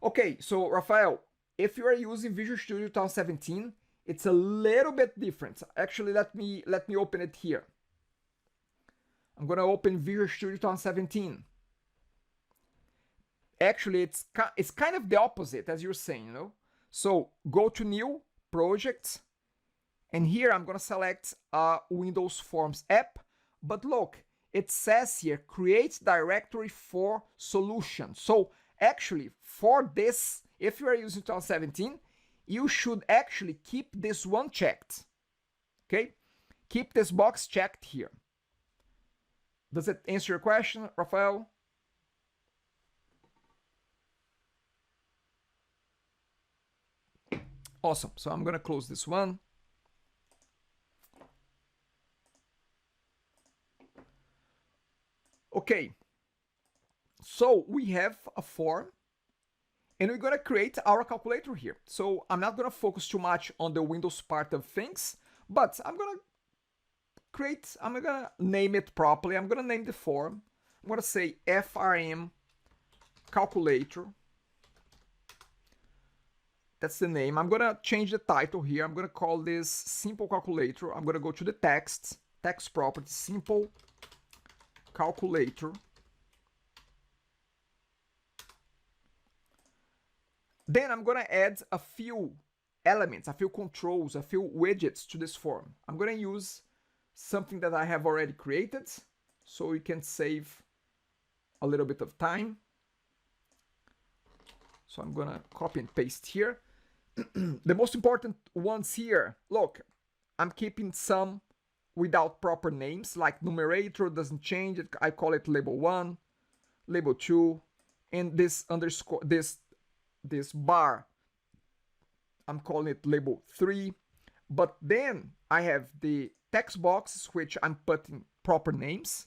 Okay, so Rafael, if you are using Visual Studio 2017, it's a little bit different. Actually, let me open it here. I'm gonna open Visual Studio 2017. Actually, it's kind of the opposite as you're saying, you know. So go to New, Project, and here I'm gonna select Windows Forms app. But look, it says here create directory for solution. So actually, for this, if you are using 2017, you should actually keep this one checked. Okay, keep this box checked here. Does it answer your question, Rafael? Awesome. So I'm gonna close this one. Okay, so we have a form and we're gonna create our calculator here. So I'm not gonna focus too much on the Windows part of things, but I'm gonna name it properly. I'm gonna name the form. I'm gonna say FRM calculator. That's the name. I'm gonna change the title here. I'm gonna call this simple calculator. I'm gonna go to the text property, simple calculator. Then I'm gonna add a few elements, a few controls, a few widgets to this form. I'm gonna use something that I have already created so we can save a little bit of time. So I'm gonna copy and paste here. the most important ones here, look, I'm keeping some without proper names, like numerator doesn't change it. I call it label 1, label 2, and this underscore, this bar, I'm calling it label 3. But then I have the text boxes, which I'm putting proper names.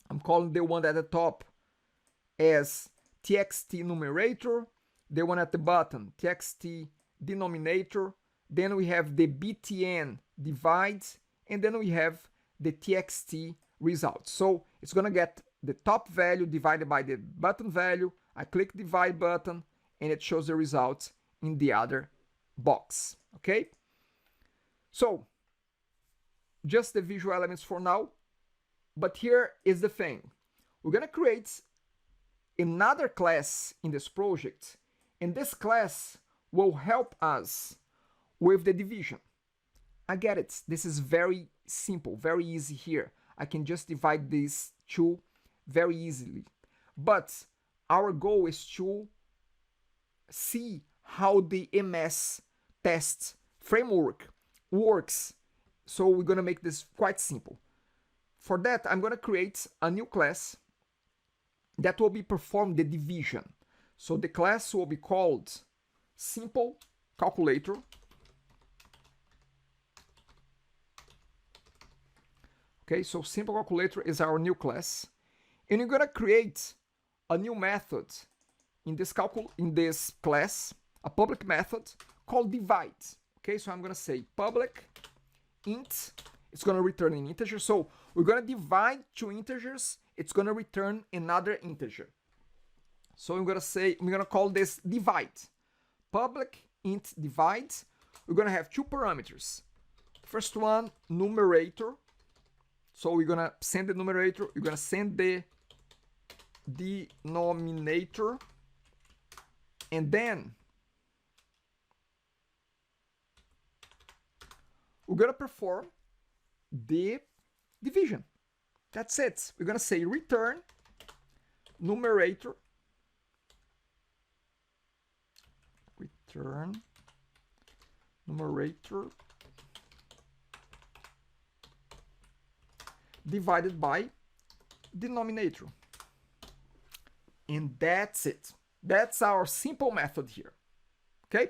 I'm calling the one at the top as txt numerator, the one at the bottom txt denominator, then we have the btn divides, and then we have the txt results. So it's gonna get the top value divided by the bottom value. I click divide button and it shows the results in the other box. Okay, so just the visual elements for now, but here is the thing. We're gonna create another class in this project, and this class will help us with the division. I get it. This is very simple, very easy here. I can just divide these two very easily. But our goal is to see how the MS test framework works. So we're going to make this quite simple. For that, I'm going to create a new class that will be perform the division. So the class will be called simple calculator. Okay, so simple calculator is our new class, and you're gonna create a new method in this class, a public method called divide. Okay, so I'm gonna say public int. It's gonna return an integer. So we're gonna divide two integers. It's gonna return another integer. So I'm gonna call this divide. Public int divide. We're gonna have two parameters. First one, numerator. So we're gonna send the numerator. We're gonna send the denominator, and then we're gonna perform the division. That's it. We're gonna say return numerator, divided by denominator. And that's it. That's our simple method here. Okay?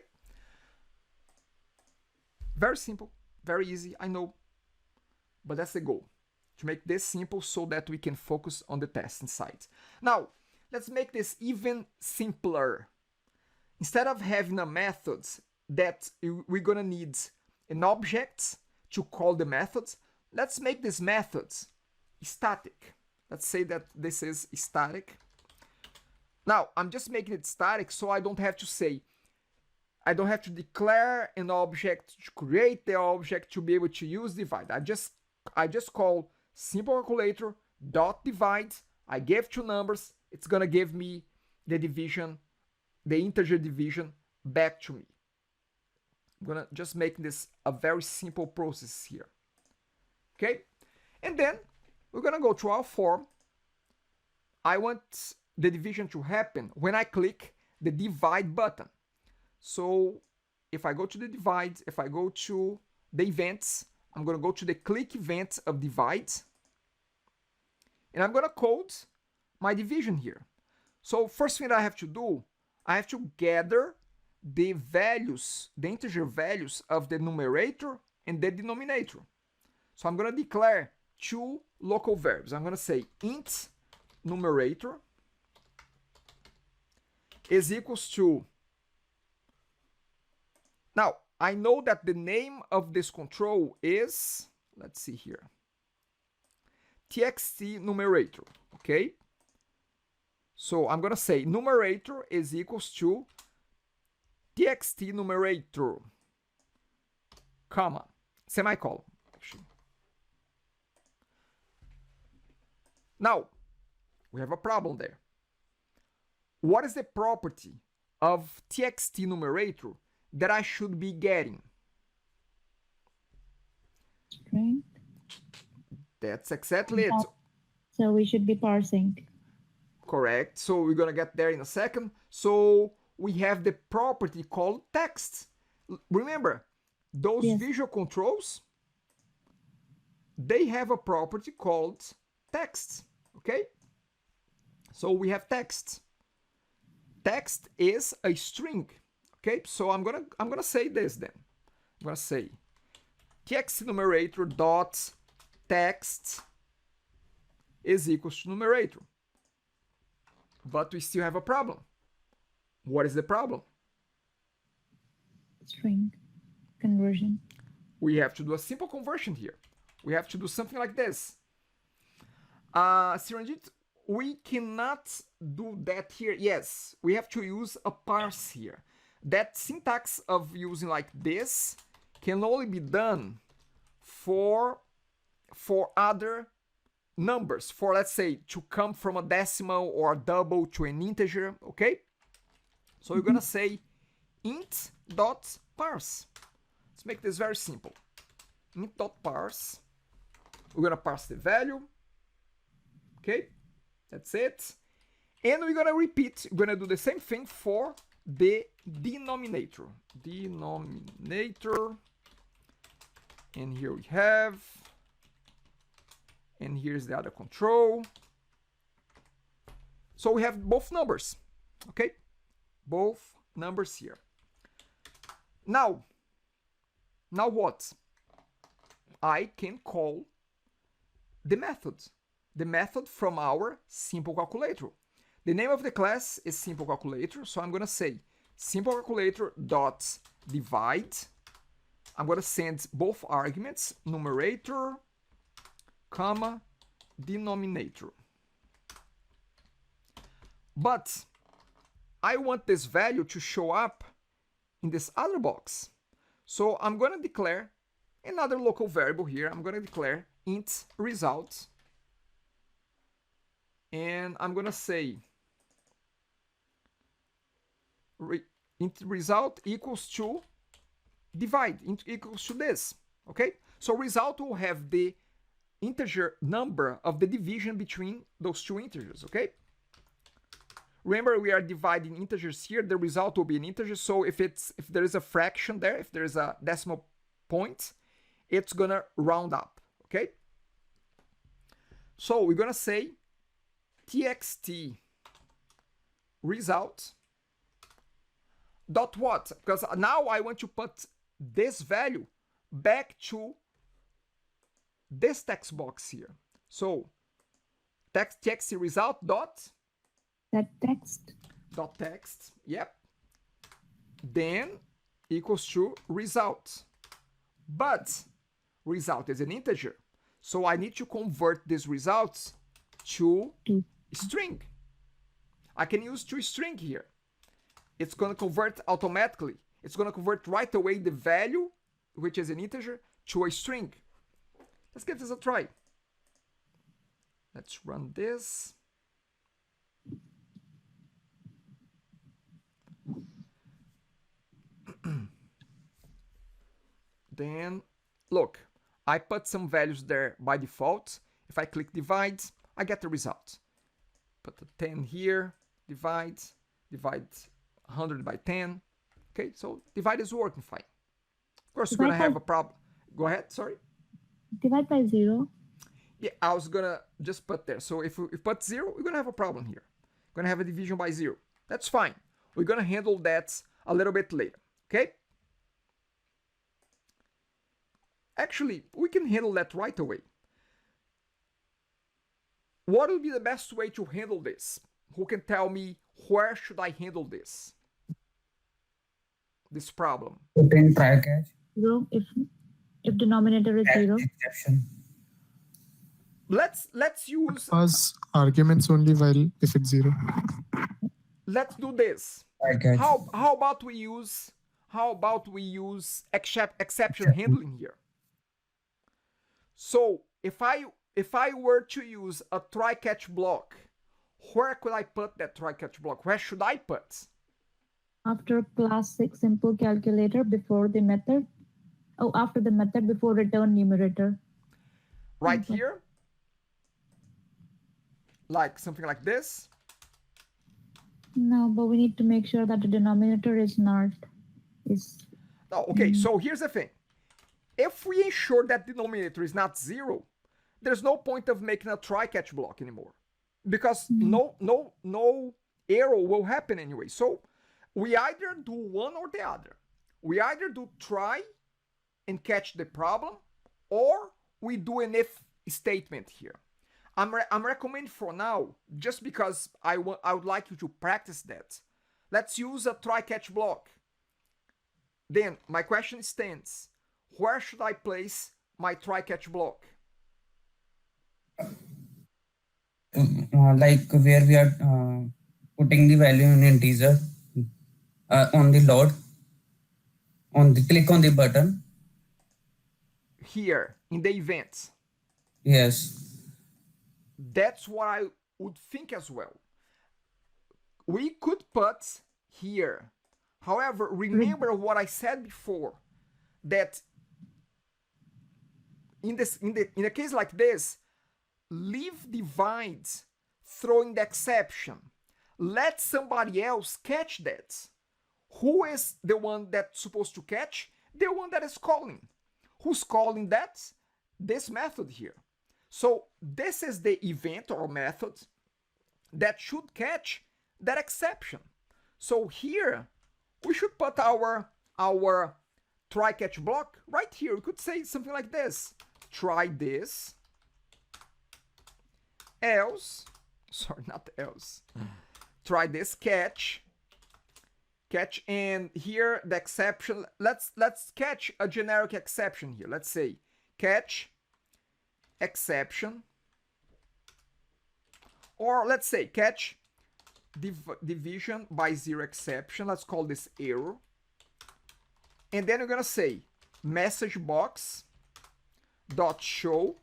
Very simple, very easy, I know. But that's the goal, to make this simple so that we can focus on the test inside. Now, let's make this even simpler. Instead of having a method that we're gonna need an object to call the methods, let's make this method static. Let's say that this is static. Now, I'm just making it static so I don't have to declare an object to create the object to be able to use divide. I just call simple calculator dot divide. I gave two numbers. It's gonna give me the division, the integer division back to me. I'm gonna just make this a very simple process here. Okay, and then we're gonna go to our form. I want the division to happen when I click the divide button. So if I go to the divide, if I go to the events, I'm gonna go to the click event of divide, and I'm gonna code my division here. So first thing I have to do, I have to gather the values, the integer values of the numerator and the denominator. So I'm gonna declare two local variables. I'm gonna say int numerator is equals to, now I know that the name of this control is, let's see here, txt numerator, okay? So I'm gonna say numerator is equals to txt numerator, comma, semicolon, actually. Now, we have a problem there. What is the property of txt numerator that I should be getting? String. That's exactly it. So we should be parsing. Correct. So we're gonna get there in a second. So we have the property called text. Remember, those Yes. visual controls, they have a property called text, okay? So we have text. Text is a string, okay? So I'm gonna say this then. I'm gonna say text numerator dot text is equals to numerator. But we still have a problem. What is the problem? String conversion. We have to do a simple conversion here. We have to do something like this. Siranjit, we cannot do that here. Yes, we have to use a parse here. That syntax of using like this can only be done for other numbers, for let's say to come from a decimal or a double to an integer, okay? So we're gonna say int dot parse. Let's make this very simple. Int dot parse. We're gonna parse the value. Okay, that's it. And we're gonna repeat. We're gonna do the same thing for the denominator. Denominator. And here we have. And here's the other control. So we have both numbers. Okay, both numbers here. Now what? I can call the method from our simple calculator. The name of the class is simple calculator, so I'm gonna say simple calculator dot divide. I'm gonna send both arguments, numerator, comma, denominator. But I want this value to show up in this other box. So I'm going to declare another local variable here. I'm going to declare int result. And I'm going to say int result equals to divide, equals to this. Okay? So result will have the integer number of the division between those two integers. Okay? Remember, we are dividing integers here. The result will be an integer. So if there is a fraction there, if there is a decimal point, it's gonna round up. Okay. So we're gonna say txt result dot what? Because now I want to put this value back to this text box here. So txt result dot text, yep, then equals to result. But result is an integer, so I need to convert these results to string. I can use toString here. It's going to convert automatically. It's going to convert right away the value, which is an integer, to a string. Let's give this a try. Let's run this. Then look, I put some values there by default. If I click divide, I get the result. Put the 10 here, divide 100 by 10. Okay, so divide is working fine. Of course, we're gonna have a problem. Go ahead, sorry. Divide by 0. Yeah, I was gonna just put there. So if we put 0, we're gonna have a problem here. We're gonna have a division by 0. That's fine. We're gonna handle that a little bit later. Okay? Actually, we can handle that right away. What would be the best way to handle this? Who can tell me where should I handle this problem? Put in try catch. 0 if denominator is 0. Exception. Let's use. Pass arguments only while if it's 0. Let's do this. Try catch. How about we use exception handling here? So if I were to use a try catch block, where could I put that try catch block? Where should I put? After classic simple calculator before the method. Oh, after the method before return numerator. Right here? Like something like this? No, but we need to make sure that the denominator is not is. No, okay, so here's the thing. If we ensure that denominator is not 0, there's no point of making a try-catch block anymore, because no error will happen anyway. So we either do one or the other. We either do try and catch the problem, or we do an if statement here. I'm recommending for now, just because I would like you to practice that. Let's use a try-catch block. Then my question stands: where should I place my try-catch block? Like where we are putting the value in integer on the load, click on the button. Here in the events. Yes. That's what I would think as well. We could put here. However, remember what I said before, that in a case like this, leave divides throwing the exception. Let somebody else catch that. Who is the one that's supposed to catch? The one that is calling. Who's calling that? This method here. So this is the event or method that should catch that exception. So here we should put our try catch block right here. We could say something like this: try this, else, sorry, not else, try this, catch, and here the exception. Let's catch a generic exception here. Let's say catch exception, or let's say catch division by 0 exception. Let's call this error. And then we're gonna say message box dot show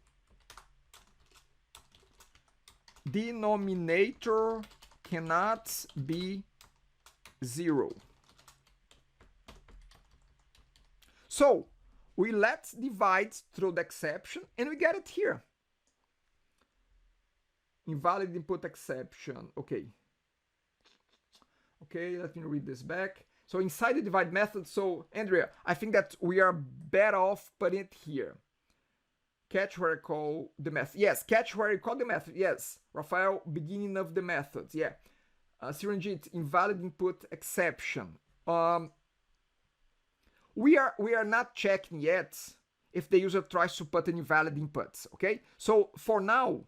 denominator cannot be 0. So we let divide through the exception, and we get it here. Invalid input exception. Okay, let me read this back. So inside the divide method, so Andrea, I think that we are better off putting it here. Catch where I call the method. Yes, catch where I call the method. Yes, Rafael, beginning of the method. Yeah. Siranjit, invalid input exception. We are not checking yet if the user tries to put an invalid inputs. Okay. So for now,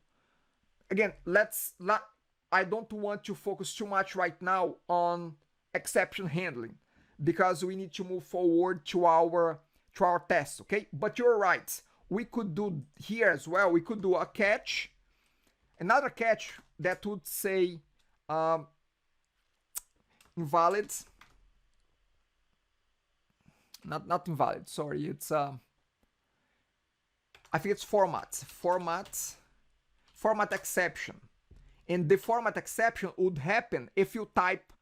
again, I don't want to focus too much right now on exception handling, because we need to move forward to our test. Okay. But you're right. We could do here as well. We could do a catch, another catch that would say invalid. Not invalid. Sorry, it's I think it's format exception, and the format exception would happen if you type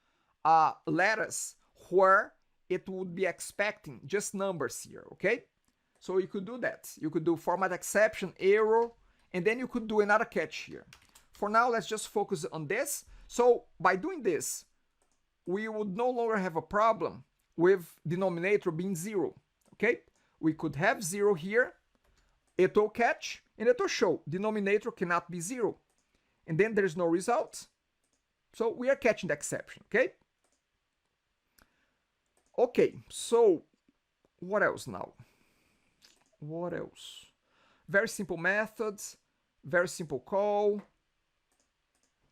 letters where it would be expecting just numbers here. Okay. So you could do that. You could do format exception, error, and then you could do another catch here. For now, let's just focus on this. So by doing this, we would no longer have a problem with denominator being 0. Okay? We could have 0 here, it will catch, and it will show denominator cannot be 0. And then there's no result. So we are catching the exception. Okay? Okay, so what else now? What else? Very simple methods, very simple call.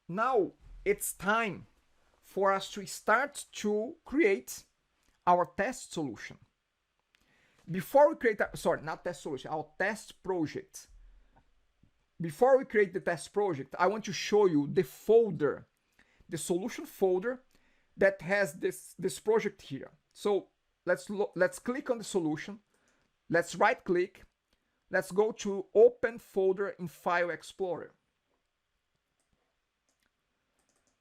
Now it's time for us to start to create our test solution. Before we create, not test solution, our test project. Before we create the test project, I want to show you the folder, the solution folder that has this project here. So let's click on the solution. Let's right click. Let's go to open folder in File Explorer.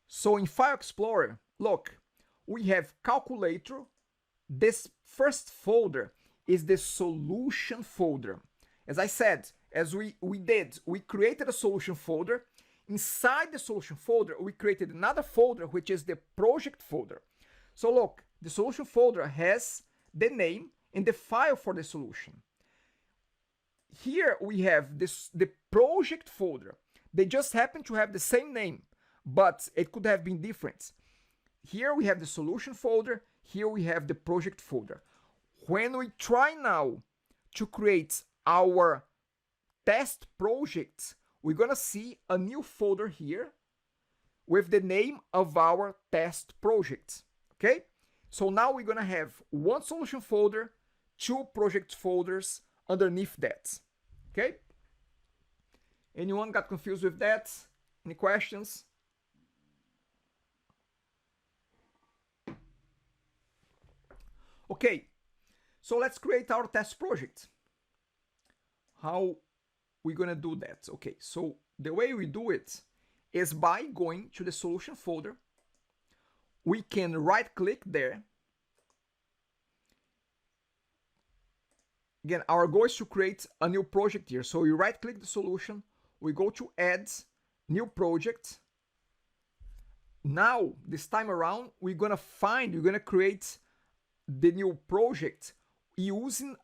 So in File Explorer, look, we have calculator. This first folder is the solution folder. As I said, as we created a solution folder, inside the solution folder, we created another folder, which is the project folder. So look, the solution folder has the name and the file for the solution. Here we have the project folder. They just happen to have the same name, but it could have been different. Here we have the solution folder. Here we have the project folder. When we try now to create our test project, we're gonna see a new folder here with the name of our test project. Okay? So now we're gonna have one solution folder, two project folders underneath that. Okay? Anyone got confused with that? Any questions? Okay, so let's create our test project. How we gonna do that? Okay, so the way we do it is by going to the solution folder. We can right click there. Again, our goal is to create a new project here. So we right click the solution, we go to add new project. Now, this time around, we're gonna create the new project using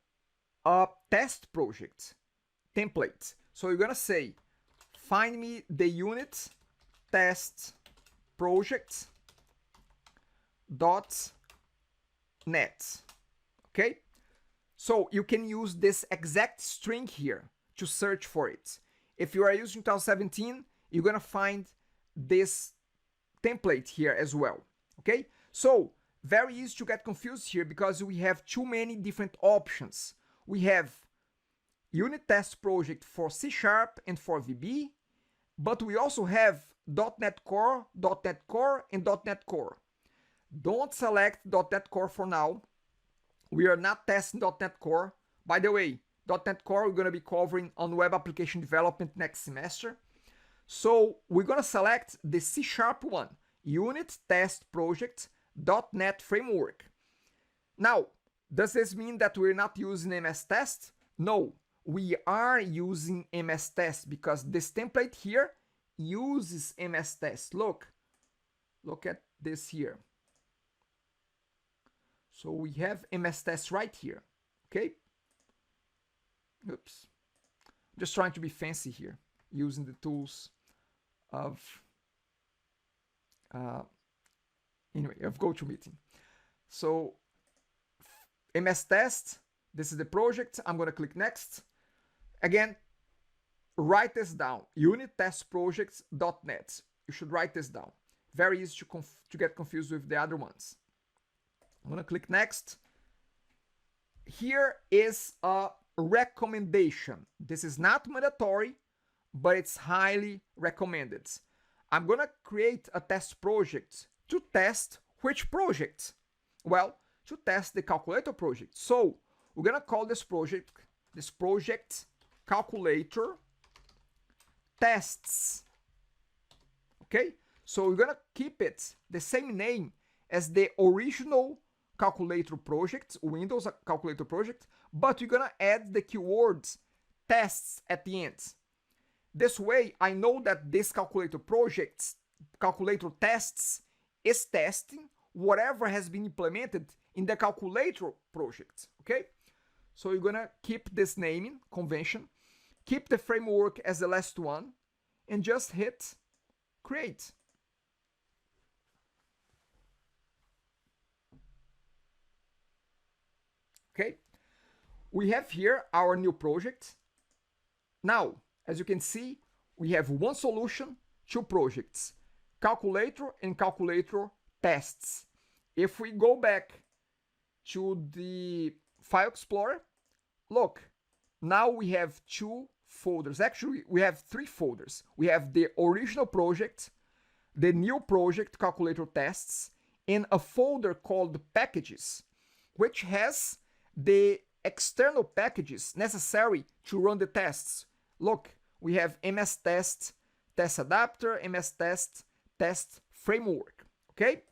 a test project template. So you're gonna say, find me the unit test project .net. Okay? So you can use this exact string here to search for it. If you are using 2017, you're gonna find this template here as well. Okay? So very easy to get confused here because we have too many different options. We have unit test project for C# and for VB, but we also have .NET Core, .NET Core, and .NET Core. Don't select .NET Core for now. We are not testing .NET Core. By the way, .NET Core we're going to be covering on web application development next semester. So we're going to select the C# one, unit test project .NET framework. Now, does this mean that we're not using MS Test? No, we are using MS Test because this template here uses MS Test. Look at this here. So we have MS Test right here. Okay. Oops. Just trying to be fancy here, using the tools of GoToMeeting. So MS Test, this is the project. I'm going to click next. Again, write this down, unit test projects.net. You should write this down. Very easy to get confused with the other ones. I'm going to click next. Here is a recommendation. This is not mandatory, but it's highly recommended. I'm going to create a test project to test which project? Well, to test the calculator project. So we're going to call this project calculator tests. Okay, so we're going to keep it the same name as the original calculator project, Windows calculator project, but we're going to add the keywords tests at the end. This way, I know that this calculator tests is testing whatever has been implemented in the calculator project. Okay, so you're gonna keep this naming convention, keep the framework as the last one, and just hit create. Okay, we have here our new project. Now, as you can see, we have one solution, two projects, calculator and calculator tests. If we go back to the File Explorer, look, now we have two folders. Actually, we have three folders. We have the original project, the new project, calculator tests, and a folder called packages, which has the external packages necessary to run the tests. Look, we have MS Test, Test Adapter, MS Test, Test Framework. Okay?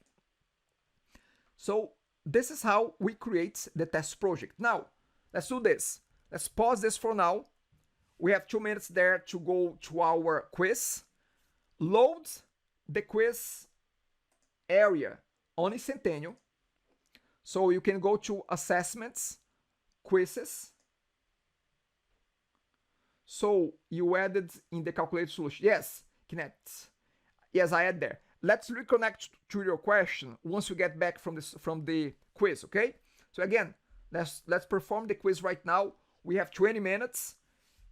So this is how we create the test project. Now, let's do this. Let's pause this for now. We have 2 minutes there to go to our quiz. load the quiz area on Centennial. So you can go to assessments, quizzes. So you added in the calculated solution. Yes, Kinect. Yes, I add there. Let's reconnect to your question once you get back from the quiz, okay? So again, let's perform the quiz right now. We have 20 minutes,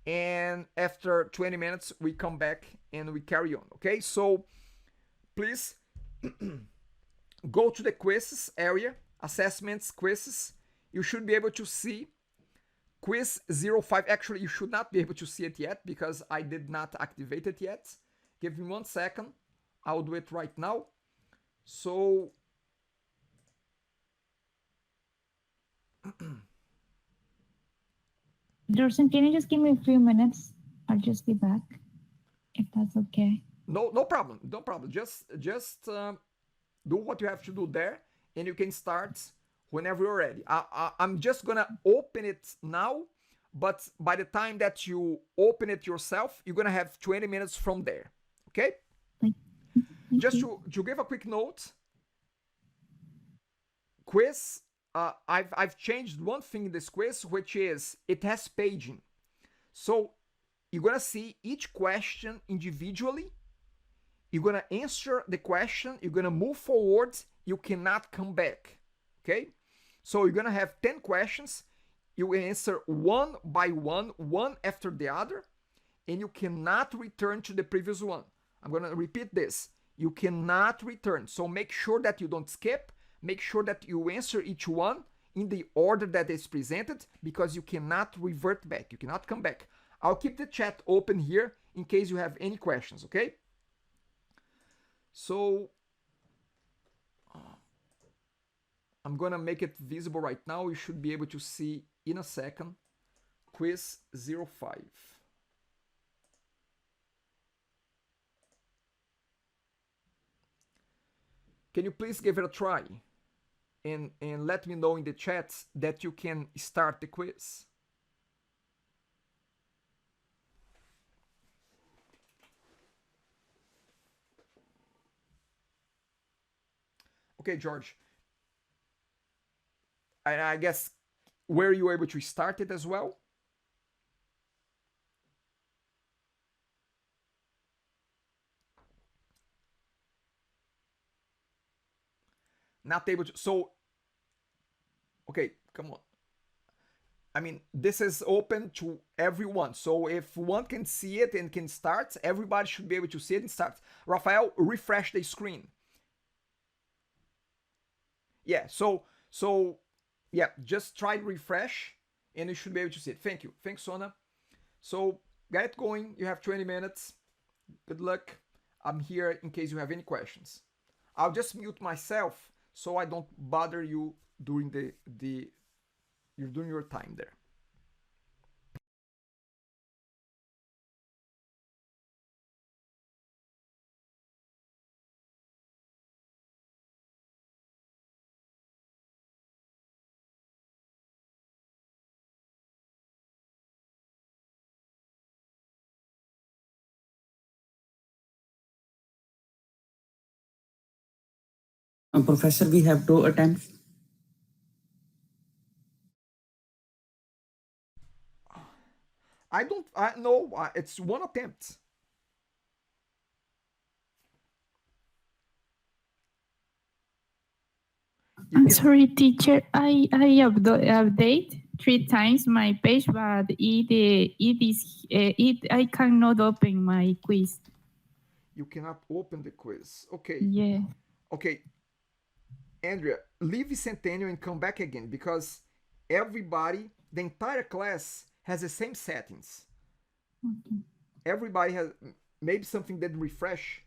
and after 20 minutes we come back and we carry on, okay? So please go to the quizzes area, assessments, quizzes. You should be able to see quiz 05. Actually, you should not be able to see it yet because I did not activate it yet. Give me 1 second. I'll do it right now. So Dorson, can you just give me a few minutes? I'll just be back, if that's okay. no problem, no problem. Just do what you have to do there, and you can start whenever you're ready. I'm just gonna open it now, but by the time that you open it yourself, you're gonna have 20 minutes from there. Okay? Just to give a quick note, quiz, I've changed one thing in this quiz, which is it has paging. So you're gonna see each question individually. You're gonna answer the question. You're gonna move forward. You cannot come back. Okay? So you're gonna have 10 questions. You answer one by one, one after the other, and you cannot return to the previous one. I'm gonna repeat this. You cannot return. So make sure that you don't skip. Make sure that you answer each one in the order that is presented, because you cannot revert back. You cannot come back. I'll keep the chat open here in case you have any questions, okay? So I'm gonna make it visible right now. You should be able to see in a second. Quiz 05. Can you please give it a try and let me know in the chat that you can start the quiz? Okay, George. And I guess, were you able to start it as well? Not able to. So, okay, come on. I mean, this is open to everyone. So if one can see it and can start, everybody should be able to see it and start. Rafael, refresh the screen. Yeah, so yeah, just try to refresh and you should be able to see it. Thank you. Thanks, Sona. So get it going. You have 20 minutes. Good luck. I'm here in case you have any questions. I'll just mute myself so I don't bother you during you're doing your time there. Professor, we have 2 attempts. I know it's 1 attempt. I'm sorry, teacher. I update 3 times my page, but I cannot open my quiz. You cannot open the quiz. Okay. Yeah. Okay. Andrea, leave Centennial and come back again, because everybody, the entire class, has the same settings. Okay. Everybody has maybe something that refresh.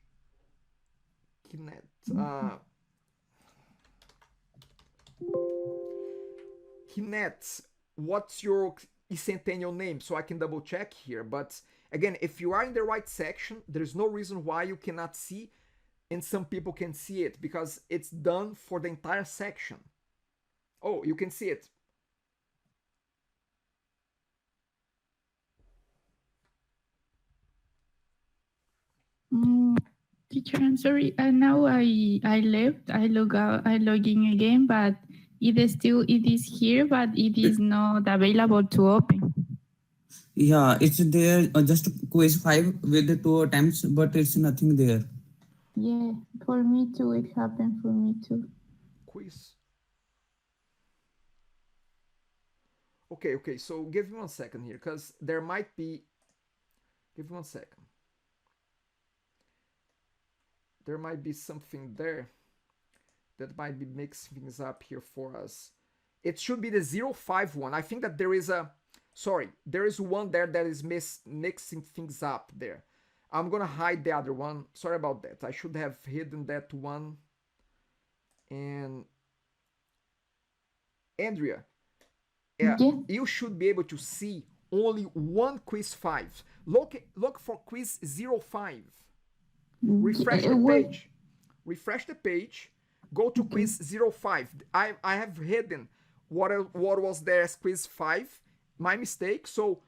Kinet, what's your Centennial name so I can double check here? But again, if you are in the right section, there's no reason why you cannot see, and some people can see it because it's done for the entire section. Oh, you can see it. Teacher, I'm sorry. Now I left. I log out. I log in again, but it is here, but it is not available to open. Yeah, it's there. Just quiz 5 with the 2 attempts, but it's nothing there. Yeah, for me too. It happened for me too. Quiz. Okay, so give me 1 second here, because there might be, give me 1 second. There might be something there that might be mixing things up here for us. It should be the 05 one. I think that there is a, sorry, there is one there that is mixing things up there. I'm gonna hide the other one. Sorry about that. I should have hidden that one. And Andrea, yeah, you should be able to see only one quiz 5. Look for quiz 05. Refresh the page. Refresh the page. Go to quiz 05. I have hidden what was there as quiz 5. My mistake. So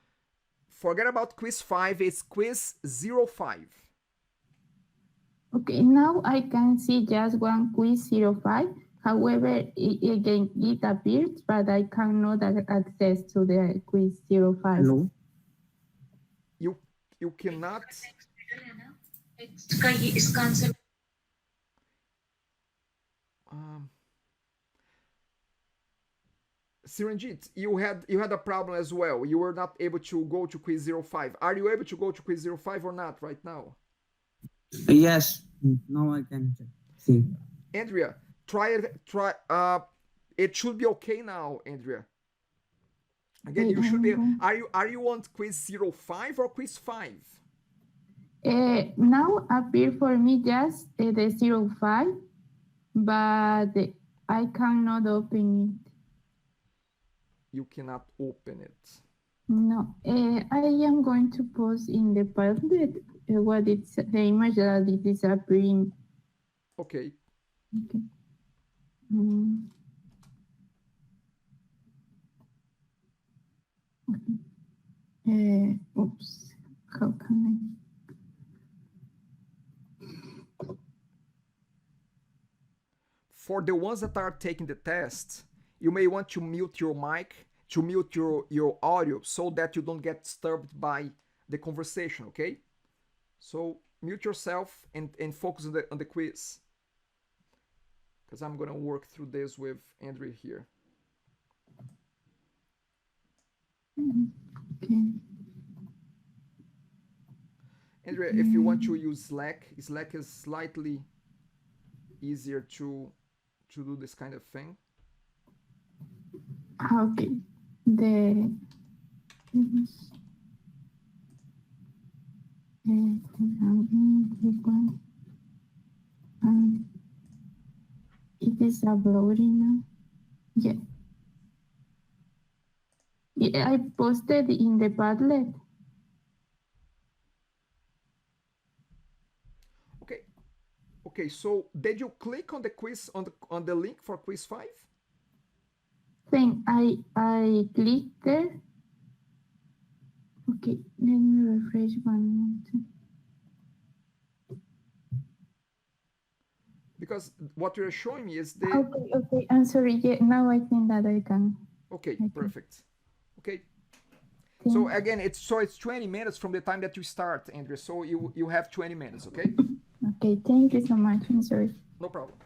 forget about quiz 5. It's quiz 05. Okay, now I can see just one quiz 05. However, it appears, but I cannot access to the quiz 05. No. You cannot. Siranjit, you had a problem as well. You were not able to go to quiz 05. Are you able to go to quiz 05 or not right now? Yes. Now I can see. Andrea, try it should be okay now, Andrea. Again, you should be. Are you on quiz 05 or quiz 5? Now appear for me just the 05, but I cannot open it. You cannot open it. No, I am going to post in the Padlet what it's the image that it is appearing. Okay. Okay. Oops. How can I? For the ones that are taking the test, you may want to mute your mic, to mute your audio, so that you don't get disturbed by the conversation, okay? So mute yourself and focus on the quiz. Because I'm gonna work through this with Andrea here. Okay. Andrea, if you want to use Slack is slightly easier to do this kind of thing. Okay. It is uploading now. Yeah. I posted in the Padlet. Okay, so did you click on the quiz on the link for quiz 5? Then I clicked there. Okay, let me refresh one more. Because what you're showing me is the. Okay. I'm sorry. Yeah, now I think that I can. Okay, perfect. Okay. Thanks. So again, it's 20 minutes from the time that you start, Andrea. So you have 20 minutes. Okay. Okay. Thank you so much. I'm sorry. No problem.